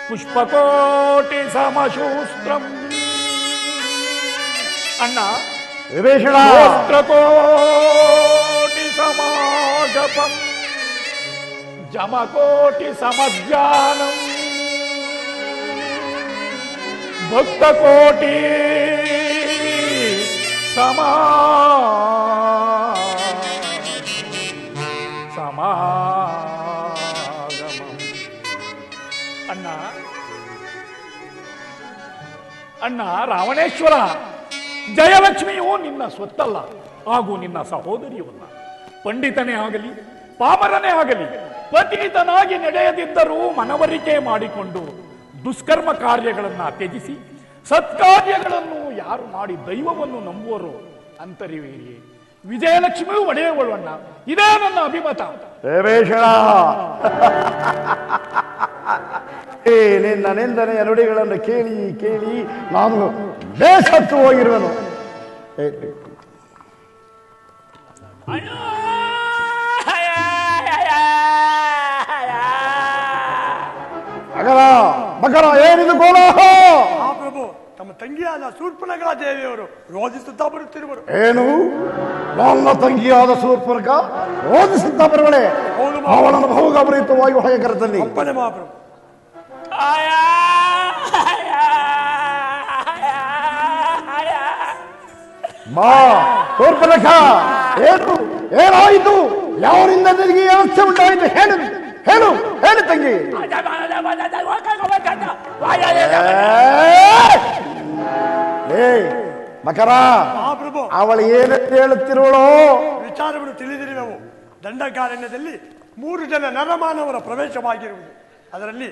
ಪುಷ್ಪಕೋಟಿ ಸಮಶೂಸ್ತ್ರಂ. ಅಣ್ಣ, ವಿಭೀಷಣ ಕೋಟಿ ಸಮಾಜಪಂ ಜಮಕೋಟಿ ಸಮಜ್ಞಾನಂ ಭಕ್ತಕೋಟಿ ಸಮಾಗಮಂ. ಅಣ್ಣ ರಾವಣೇಶ್ವರ, ಜಯಲಕ್ಷ್ಮಿಯು ನಿನ್ನ ಸ್ವತ್ತಲ್ಲ, ಹಾಗೂ ನಿನ್ನ ಸಹೋದರಿಯವಲ್ಲ. ಪಂಡಿತನೇ ಆಗಲಿ ಪಾಮರನೇ ಆಗಲಿ ಪತಿತನಾಗಿ ನಡೆಯದಿದ್ದರೂ ಮನವರಿಕೆ ಮಾಡಿಕೊಂಡು ದುಷ್ಕರ್ಮ ಕಾರ್ಯಗಳನ್ನು ತ್ಯಜಿಸಿ ಸತ್ಕಾರ್ಯಗಳನ್ನು ಯಾರು ಮಾಡಿ ದೈವವನ್ನು ನಂಬುವರೋ ಅಂತರಿವೇರಿಯೇ ವಿಜಯಲಕ್ಷ್ಮಿಯು ಒಡೆಯವಳು. ಅಣ್ಣ, ಇದೇ ನನ್ನ ಅಭಿಮತ. ನಿನ್ನ ನಿಂದನೆಯ ನುಡಿಗಳನ್ನು ಕೇಳಿ ಕೇಳಿ ನಾನು ಬೇಸತ್ತು ಹೋಗಿರುವನು. ಮಕರ ಏನಿದು ಕೋಲಾಹ? ಮಹಾಪ್ರಭು, ತಮ್ಮ ತಂಗಿಯಾದ ಶೂರ್ಪನಖ ದೇವಿಯವರು ರೋಧಿಸುತ್ತಾ ಬರುತ್ತಿರುವರು. ಏನು? ನನ್ನ ತಂಗಿಯಾದ ಶೂರ್ಪನಖ ರೋಧಿಸುತ್ತಾ ಬರುವಳೆ? ಅವಳನ್ನು ಭೋಗಭರಿತವಾಗಿ ಹೊಗೆ ಕರೆತಲ್ಲಿ. ಅಪ್ಪಣೆ ಮಹಾಪ್ರಭು. ಬಾ ಶೂರ್ಪನಖ, ಏನು ಏನಾಯಿತು? ಯಾವರಿಂದ ನಿನಗೆ ಅವಸ್ಥೆ ಉಂಟಾಯಿತು? ಹೇಳು ಹೇಳು ಹೇಳು ತಂಗಿ. ಏ ಮಕರ, ಮಹಾಪ್ರಭು, ಅವಳು ಏನಂತ ಹೇಳುತ್ತಿರುವಳೋ? ವಿಚಾರವನ್ನು ತಿಳಿದಿರುವೆವು. ದಂಡಕಾರಣ್ಯದಲ್ಲಿ 3 ಜನ ನರಮಾನವರ ಪ್ರವೇಶವಾಗಿರುವುದು. ಅದರಲ್ಲಿ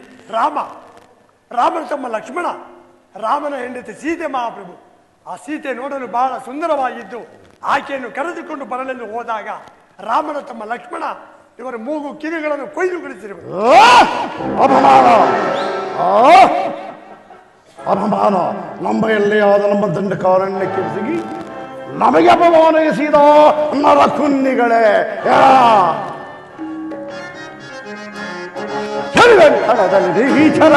ರಾಮನ ತಮ್ಮ ಲಕ್ಷ್ಮಣ, ರಾಮನ ಹೆಂಡತಿ ಸೀತೆ. ಮಹಾಪ್ರಭು, ಆ ಸೀತೆ ನೋಡಲು ಬಹಳ ಸುಂದರವಾಗಿದ್ದು ಆಕೆಯನ್ನು ಕರೆದುಕೊಂಡು ಬರಲೆಂದು ಹೋದಾಗ ರಾಮನ ತಮ್ಮ ಲಕ್ಷ್ಮಣ ಇವರ ಮೂಗು ಕಿವಿಗಳನ್ನು ಕೊಯ್ದುಗೊಳಿಸಿರುವರು. ಅಪಮಾನ, ಅಪಮಾನ! ನಮ್ಮ ಎಲ್ಲಿಯಾದ ನಮ್ಮ ದಂಡಕಾರಣ್ಯಕ್ಕೆ ಸಿಗಿ ನಮಗೆ ಅಪಮಾನ ಎಸೆದ ನರಕುನ್ನಿಗಳೇ! ಕ್ಷಣದಲ್ಲಿ ನೀಚರ,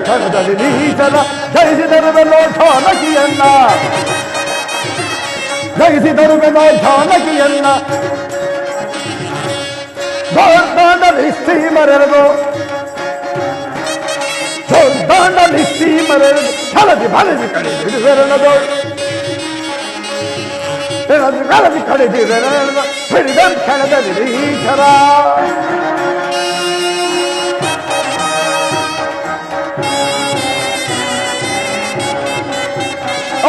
ಕ್ಷಣದಲ್ಲಿ ನೀಚರ ಜಯಿಸಿದರುವೆಲ್ಲೋ ಜಾನಕಿಯನ್ನ, ಜಯಿಸಿದರುವೆಲ್ಲೋ ಜಾನಕಿಯನ್ನ. ದೊಡ್ಡಾಂಡಲಿ ಸೀಮರೆದು, ದೊಡ್ಡಾಂಡಲಿ ಸೀಮರೆದು ಹಳದಿ ಬಲದಿ ಕಡಿದಿರುವೆರನದು, ಬೆಳದಿ ಕಡಿದಿರುವೆರನದು ಹಿಡಿದ ಕ್ಷಣದಲ್ಲಿ ನೀಚರ.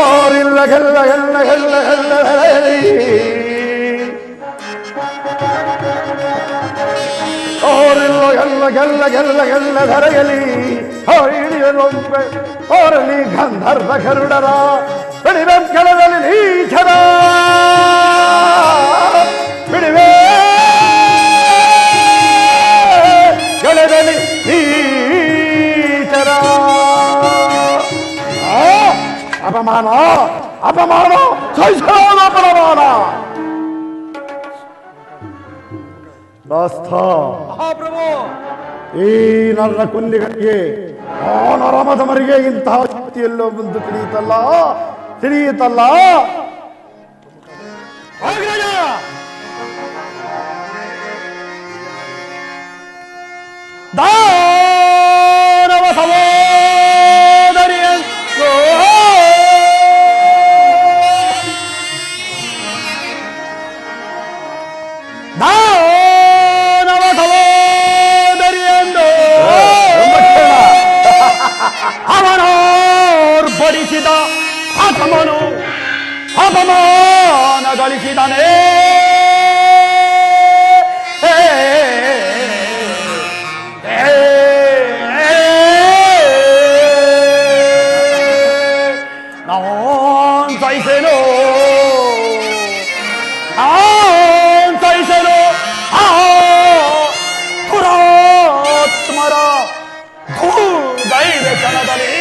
ಓರಿಲ್ಲ ಗೆಲ್ಲ ಎಲ್ಲ ಎಲ್ಲ ಎಲ್ಲ ಓರಿಲ್ಲ ಎಲ್ಲ ಗೆಲ್ಲ ಗೆಲ್ಲ ಗೆಲ್ಲ ಧರೆಯಲಿ ಹಿಡಿಯಲೊಂಬೆ ಓರಲಿ ಗಂಧರ್ವ ಗರುಡರ ಬಿಡಿವೆ ಕೆಳದಲ್ಲಿ ನೀಚರ, ಬಿಡಿವೆ ಕೆಳದಲ್ಲಿ ನೀಚರ. ಅಪಮಾನ, ಅಪಮಾನ, ಸಹಿಸಲಾದ ಅಪಮಾನ. ಮಹಾಪ್ರಭು, ಈ ನರ ಕುಂದಿಗಳಿಗೆ ಆ ನರಮದಮರಿಗೆ ಇಂತಹ ಶಕ್ತಿಯಲ್ಲೋ ಮುಂದೆ ತಿಳಿಯುತ್ತಲ್ಲ, ತಿಳಿಯುತ್ತಲ್ಲ. ದಾನವ ಸಹೋದರಿಯಂತೋ ದಾನವ ಸಹೋದರಿಯಂದು ಅವನೋರ್ಪಡಿಸಿದ ಅಸಮನು ಅಪಮಾನ ಗಳಿಸಿದನೇ. ನಾನ್ ಸಹಿಸೆನು, ನಾನ್ ಸಹಿಸೆನು ಆ ಪುರಾತ್ಮರ ಭೂದೈವ ಕ್ಷಣದಲ್ಲಿ.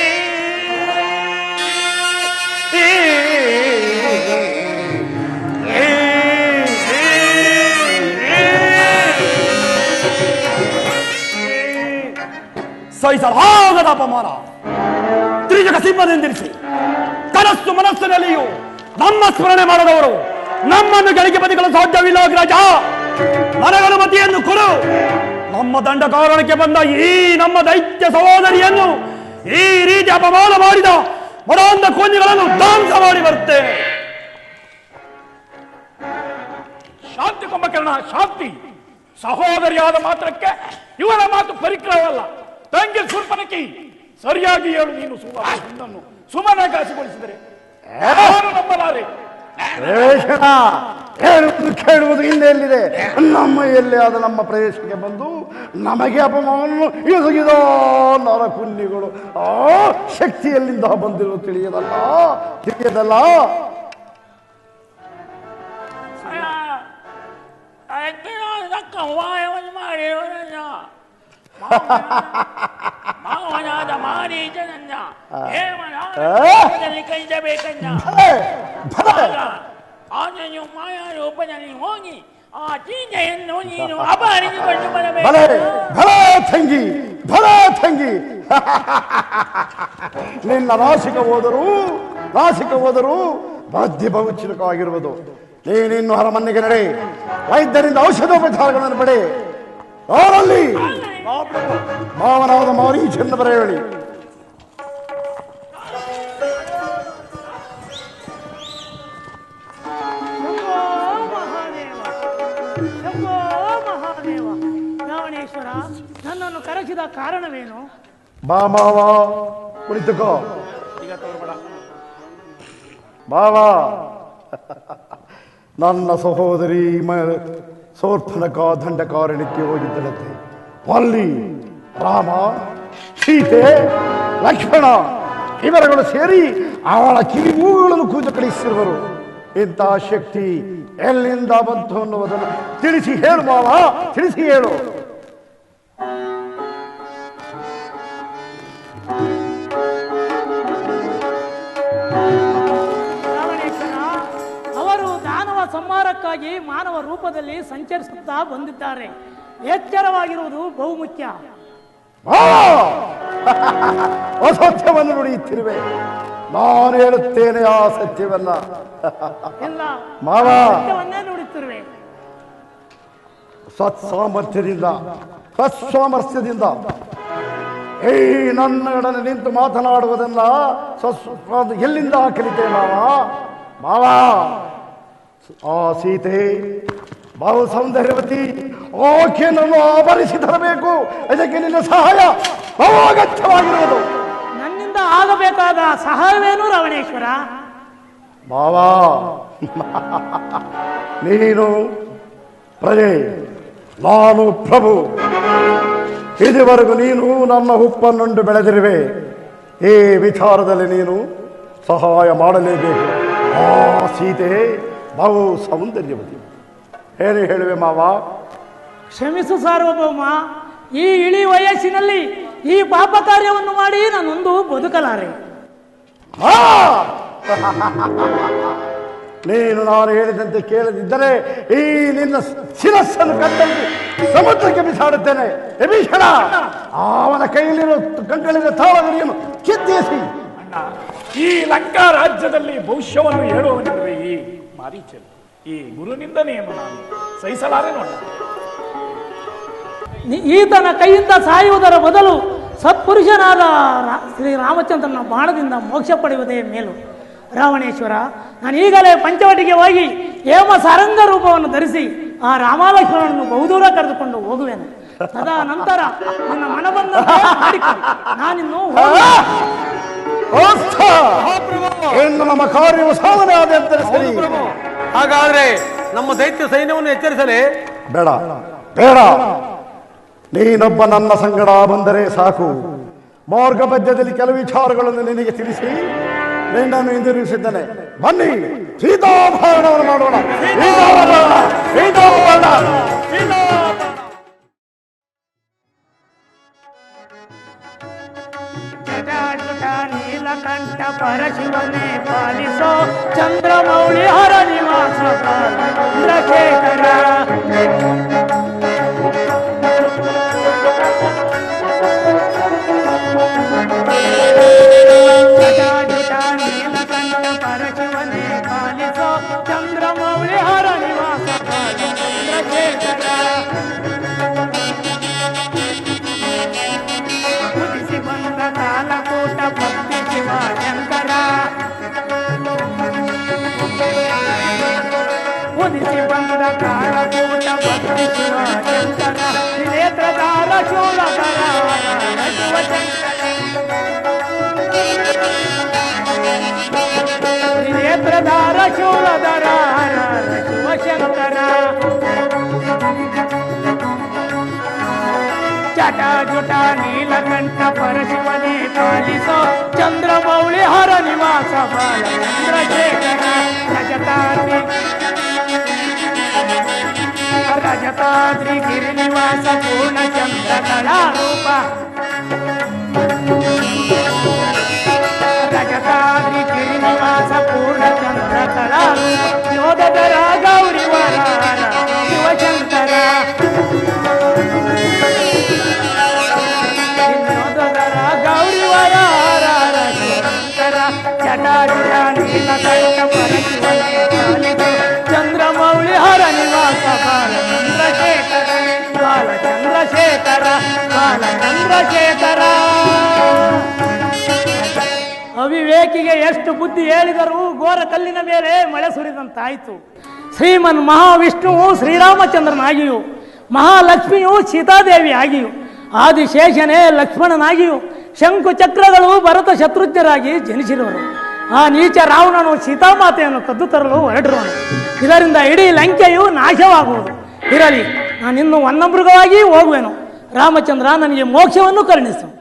ಸಹಿಸಲಾಗದ ಅಪಮಾನ ತ್ರಿಜಗ ಸಿಂಹನೆಂದಿರಿಸಿ ಕನಸು ಮನಸ್ಸಿನಲ್ಲಿಯೂ ನಮ್ಮ ಸ್ಮರಣೆ ಮಾಡದವರು ನಮ್ಮನ್ನು ಗಳಿಗೆ ಬದಿಗಳು ಸಾಧ್ಯವಿಲ್ಲ. ರಾಜ, ನನಗೆ ಅನುಮತಿಯನ್ನು ಕೊಡು. ನಮ್ಮ ದಂಡ ಕಾರಣಕ್ಕೆ ಬಂದ ಈ ನಮ್ಮ ದೈತ್ಯ ಸಹೋದರಿಯನ್ನು ಈ ರೀತಿ ಅಪಮಾನ ಮಾಡಿದ ಮರಾಂಧ ಕೋನಿಗಳನ್ನು ಧ್ವಂಸ ಮಾಡಿ ಬರುತ್ತೇನೆ. ಶಾಂತಿ ಕುಂಭಕರ್ಣ, ಶಾಂತಿ. ಸಹೋದರಿಯಾದ ಮಾತ್ರಕ್ಕೆ ಇವರ ಮಾತು ಪರಿಕ್ರಮವಲ್ಲ. ತಂಗಿ ಶೂರ್ಪನಖಿ, ಸರಿಯಾಗಿ ಹೇಳು. ನೀನು ಸುಮನಗಾಸಿಗೊಳಿಸಿದರೆ ಯಾರು ನಂಬಲಾರೆ? ಹೇಳುವುದು ಕೇಳುವುದು ಹಿಂದೆ ಎಲ್ಲಿದೆ? ನಮ್ಮ ಎಲ್ಲಿ ಆದ ನಮ್ಮ ಪ್ರದೇಶಕ್ಕೆ ಬಂದು ನಮಗೆ ಅಪಮಾನ ಎಸಗಿದ ನರಕುನ್ನಿಗಳು ಆ ಶಕ್ತಿಯಲ್ಲಿಂದ ಬಂದಿರೋ ತಿಳಿಯದಲ್ಲ, ತಿಳಿಯದಲ್ಲ. ಮಾವನಾದ ಮಾರೀಚನನ್ನ ಕೈಸಬೇಕನ್ನ ಆನೆಯು ಮಾಯಾ ರೂಪದಲ್ಲಿ ಹೋಗಿ ಆ ಸೀತೆಯನ್ನು ನೀನು ಅಪಹರಿಸಿಕೊಂಡು ಭಲೆ ಬರಬೇಕು. ಭಲೆ ತಂಗಿ, ಭಲೆ ತಂಗಿ. ನಿನ್ನ ನಾಸಿಕ ಹೋದರೂ ಬಾಧ್ಯ ಬಹುಚಿನಕವಾಗಿರುವುದು. ನೀನಿನ್ನು ಅರಮನೆಗೆ ನಡೆ, ವೈದ್ಯರಿಂದ ಔಷಧೋಪಚಾರಗಳನ್ನು ಪಡೆ. ಅವರಲ್ಲಿ ಮಾವನಾದ ಮಾರೀಚನ್ನು ಬರೆಯಲಿ. ರಾವಣೇಶ್ವರ, ನನ್ನನ್ನು ಕರೆಸಿದ ಕಾರಣವೇನು? ಬಾ ಮಾವ, ಕುಳಿತುಕೋ. ಮಾವ, ನನ್ನ ಸಹೋದರಿ ಸೋರ್ಪನಕ ದಂಡಕಾರಣ್ಯಕ್ಕೆ ಹೋಗಿದ್ದಳಂತೆ. ಅಲ್ಲಿ ರಾಮ, ಸೀತೆ, ಲಕ್ಷ್ಮಣ ಇವರುಗಳು ಸೇರಿ ಅವಳ ಕಿವಿಮೂಗುಗಳನ್ನು ಕೂದು ಕಳಿಸಿರುವರು. ಇಂಥ ಶಕ್ತಿ ಎಲ್ಲಿಂದ ಬಂತು ಅನ್ನುವುದನ್ನು ತಿಳಿಸಿ ಹೇಳು ಮಾವ, ತಿಳಿಸಿ ಹೇಳು. ರಾವಣೇಶ್ವರ, ಅವರು ದಾನವ ಸಂಹಾರಕ್ಕಾಗಿ ಮಾನವ ರೂಪದಲ್ಲಿ ಸಂಚರಿಸುತ್ತಾ ಬಂದಿದ್ದಾರೆ. ಎಚ್ಚರವಾಗಿರುವುದು ಬಹುಮುಖ್ಯ. ಅಸತ್ಯವನ್ನು ನುಡಿಯುತ್ತಿರುವೆ. ನಾನು ಹೇಳುತ್ತೇನೆ ಆ ಸತ್ಯವನ್ನ. ಇಲ್ಲ, ಮಾವ, ಸತ್ಯವನ್ನೇ ನುಡಿತಿರುವೆ. ಸತ್ಸಾಮರ್ಥ್ಯದಿಂದ ಈ ನನ್ನೊಡನೆ ನಿಂತು ಮಾತನಾಡುವುದನ್ನ ಎಲ್ಲಿಂದ ಕಲಿತೆ ಮಾವ? ಆ ಸೀತೆ ಬಹು ಸೌಂದರ್ಯವತಿ, ಆಕೆಯನ್ನು ಆವರಿಸಿ ತರಬೇಕು. ಇದಕ್ಕೆ ನಿನ್ನ ಸಹಾಯ ಬಹು ಅಗತ್ಯವಾಗಿರುವುದು. ನನ್ನಿಂದ ಆಗಬೇಕಾದ ಸಹಾಯವೇನು ರಾವಣೇಶ್ವರ? ಮಾವ, ನೀನು ಪ್ರಜೆ, ನಾನು ಪ್ರಭು. ಇದುವರೆಗೂ ನೀನು ನನ್ನ ಹುಪ್ಪನ್ನುಂಡು ಬೆಳೆದಿರುವೆ. ಈ ವಿಚಾರದಲ್ಲಿ ನೀನು ಸಹಾಯ ಮಾಡಲೇಬೇಕು. ಆ ಸೀತೆ ಬಹು ಸೌಂದರ್ಯವತಿ. ಏನು ಹೇಳುವೆ ಮಾವ? ಕ್ಷಮಿಸು ಸಾರ್ವಭೌಮ, ಈ ಇಳಿ ವಯಸ್ಸಿನಲ್ಲಿ ಈ ಪಾಪ ಕಾರ್ಯವನ್ನು ಮಾಡಿ ನಾನೊಂದು ಬದುಕಲಾರೆ. ನೀನು ನಾನು ಹೇಳಿದಂತೆ ಕೇಳದಿದ್ದರೆ ಈ ನಿನ್ನ ಶಿರಸ್ಸನ್ನು ಕತ್ತರಿಸಿ ಸಮುದ್ರಕ್ಕೆ ಬಿಸಾಡುತ್ತೇನೆ. ವಿಭೀಷಣ, ಅವನ ಕೈಯಲ್ಲಿರೋ ಕಂಕಳಿನ ತಾಳಗರಿಯನ್ನು ಕಿತ್ತೆಸಿ. ಈ ಲಂಕಾ ರಾಜ್ಯದಲ್ಲಿ ಭವಿಷ್ಯವನ್ನು ಹೇಳುವವನಿರುವೆ ಈ ಮಾರೀಚನು. ಈ ಗುರುನಿಂದನೆಯನ್ನು ನಾನು ಸಹಿಸಲಾರೆ ನೋಡ. ಈತನ ಕೈಯಿಂದ ಸಾಯುವುದರ ಬದಲು ಸತ್ಪುರುಷನಾದ ಶ್ರೀರಾಮಚಂದ್ರನ ಬಾಣದಿಂದ ಮೋಕ್ಷ ಪಡೆಯುವುದೇ ಮೇಲು. ರಾವಣೇಶ್ವರ, ನಾನು ಈಗಲೇ ಪಂಚವಟಿಗೆ ಹೋಗಿ ಹೇಮ ಸಾರಂಗ ರೂಪವನ್ನು ಧರಿಸಿ ಆ ರಾಮಲಕ್ಷ್ಮಣನನ್ನು ಬಹುದೂರ ಕರೆದುಕೊಂಡು ಹೋಗುವೆನು. ತದಾ ನಂತರ ನನ್ನ ಮನಬಂದ ನಾನಿನ್ನು ನಮ್ಮ ಕಾರ್ಯವು ಸಾಧನೆ ಆದ ಸರಿ. ಹಾಗಾದ್ರೆ ನಮ್ಮ ದೈತ್ಯ ಸೈನ್ಯವನ್ನು ಎಚ್ಚರಿಸಲೇ? ಬೇಡ ಬೇಡ, ನೀನೊಬ್ಬ ನನ್ನ ಸಂಗಡ ಬಂದರೆ ಸಾಕು. ಮಾರ್ಗ ಮಧ್ಯದಲ್ಲಿ ಕೆಲವು ವಿಚಾರಗಳನ್ನು ನಿನಗೆ ತಿಳಿಸಿ ನಿನ್ನನ್ನು ಹಿಂದಿರುಗಿಸಿದ್ದೇನೆ. ಬನ್ನಿ, ಸೀತಾಭರಣವನ್ನು ಮಾಡೋಣ. ನೀಲಕಂಠ ಪರಶಿವನೇ ಪಾಲಿಸೋ ಚಂದ್ರಮೌಳಿ ಹರ ನಿವಾಸ ಚಂದ್ರಶೇಖರ. ನೀಲಕಂಠ ಪರಶಿವನೇ ಪಾಲಿಸೋ ಚಂದ್ರಮೌಳಿ ಹರ ನಿವಾಸ ಚಂದ್ರಶೇಖರ. ಉದಿಸಿ ಬಂದ ಕಾಲಕೂಟ ಭಕ್ತಿ ಶಿವ ಶಂಕರ. ಉದಿಸಿ ಬಂದ ಕಾಲಕೂಟ ಭಕ್ತಿ ಶಿವ ಶಂಕರ. ನೇತ್ರದಾರ ಶೂಲಧರ ಶಿವ ಶಂಕರ. ನೇತ್ರದಾರ ಶೂಲಧರ ಶಿವ ಶಂಕರ. ಜಟ ನೀಲಕಂಠ ಪರಶಿವನೇ ಪಾಲಿಸೋ ಚಂದ್ರಮೌಳಿ ಹರ ನಿವಾಸ ಬಾಲ ಚಂದ್ರಶೇಖರ. ರಜತಾದ್ರಿ ಗಿರಿನಿವಾಸ ಪೂರ್ಣ ಚಂದ್ರ ಕಳಾರೂಪ. ರಜತಾದ್ರಿ ಗಿರಿನಿವಾಸ ಪೂರ್ಣ ಚಂದ್ರ ಕಳಾರೂಪ. ಯೋಧದರ ಗೌರಿವರ ಶಿವ ಚಂದ್ರಶೇಖರ ಬಾಲ ಚಂದ್ರಶೇಖರ. ಅವಿವೇಕಿಗೆ ಎಷ್ಟು ಬುದ್ಧಿ ಹೇಳಿದರೂ ಘೋರ ಕಲ್ಲಿನ ಮೇಲೆ ಮಳೆ ಸುರಿದಂತಾಯಿತು. ಶ್ರೀಮನ್ ಮಹಾವಿಷ್ಣುವು ಶ್ರೀರಾಮಚಂದ್ರನಾಗಿಯೂ ಮಹಾಲಕ್ಷ್ಮಿಯು ಸೀತಾದೇವಿ ಆಗಿಯೂ ಆದಿಶೇಷನೇ ಲಕ್ಷ್ಮಣನಾಗಿಯೂ ಶಂಕು ಚಕ್ರಗಳು ಭರತ ಶತ್ರುಘ್ನರಾಗಿ ಜನಿಸಿರುವರು. ಆ ನೀಚ ರಾವಣನು ಸೀತಾಮಾತೆಯನ್ನು ಕದ್ದು ತರಲು ಹೊರಟಿರುವನು. ಇದರಿಂದ ಇಡೀ ಲಂಕೆಯು ನಾಶವಾಗುವುದು. ಇರಲಿ, ನಾನಿನ್ನು ವನ್ನಮೃಗವಾಗಿ ಹೋಗುವೆನು. ರಾಮಚಂದ್ರ ನನಗೆ ಮೋಕ್ಷವನ್ನು ಕರುಣಿಸು.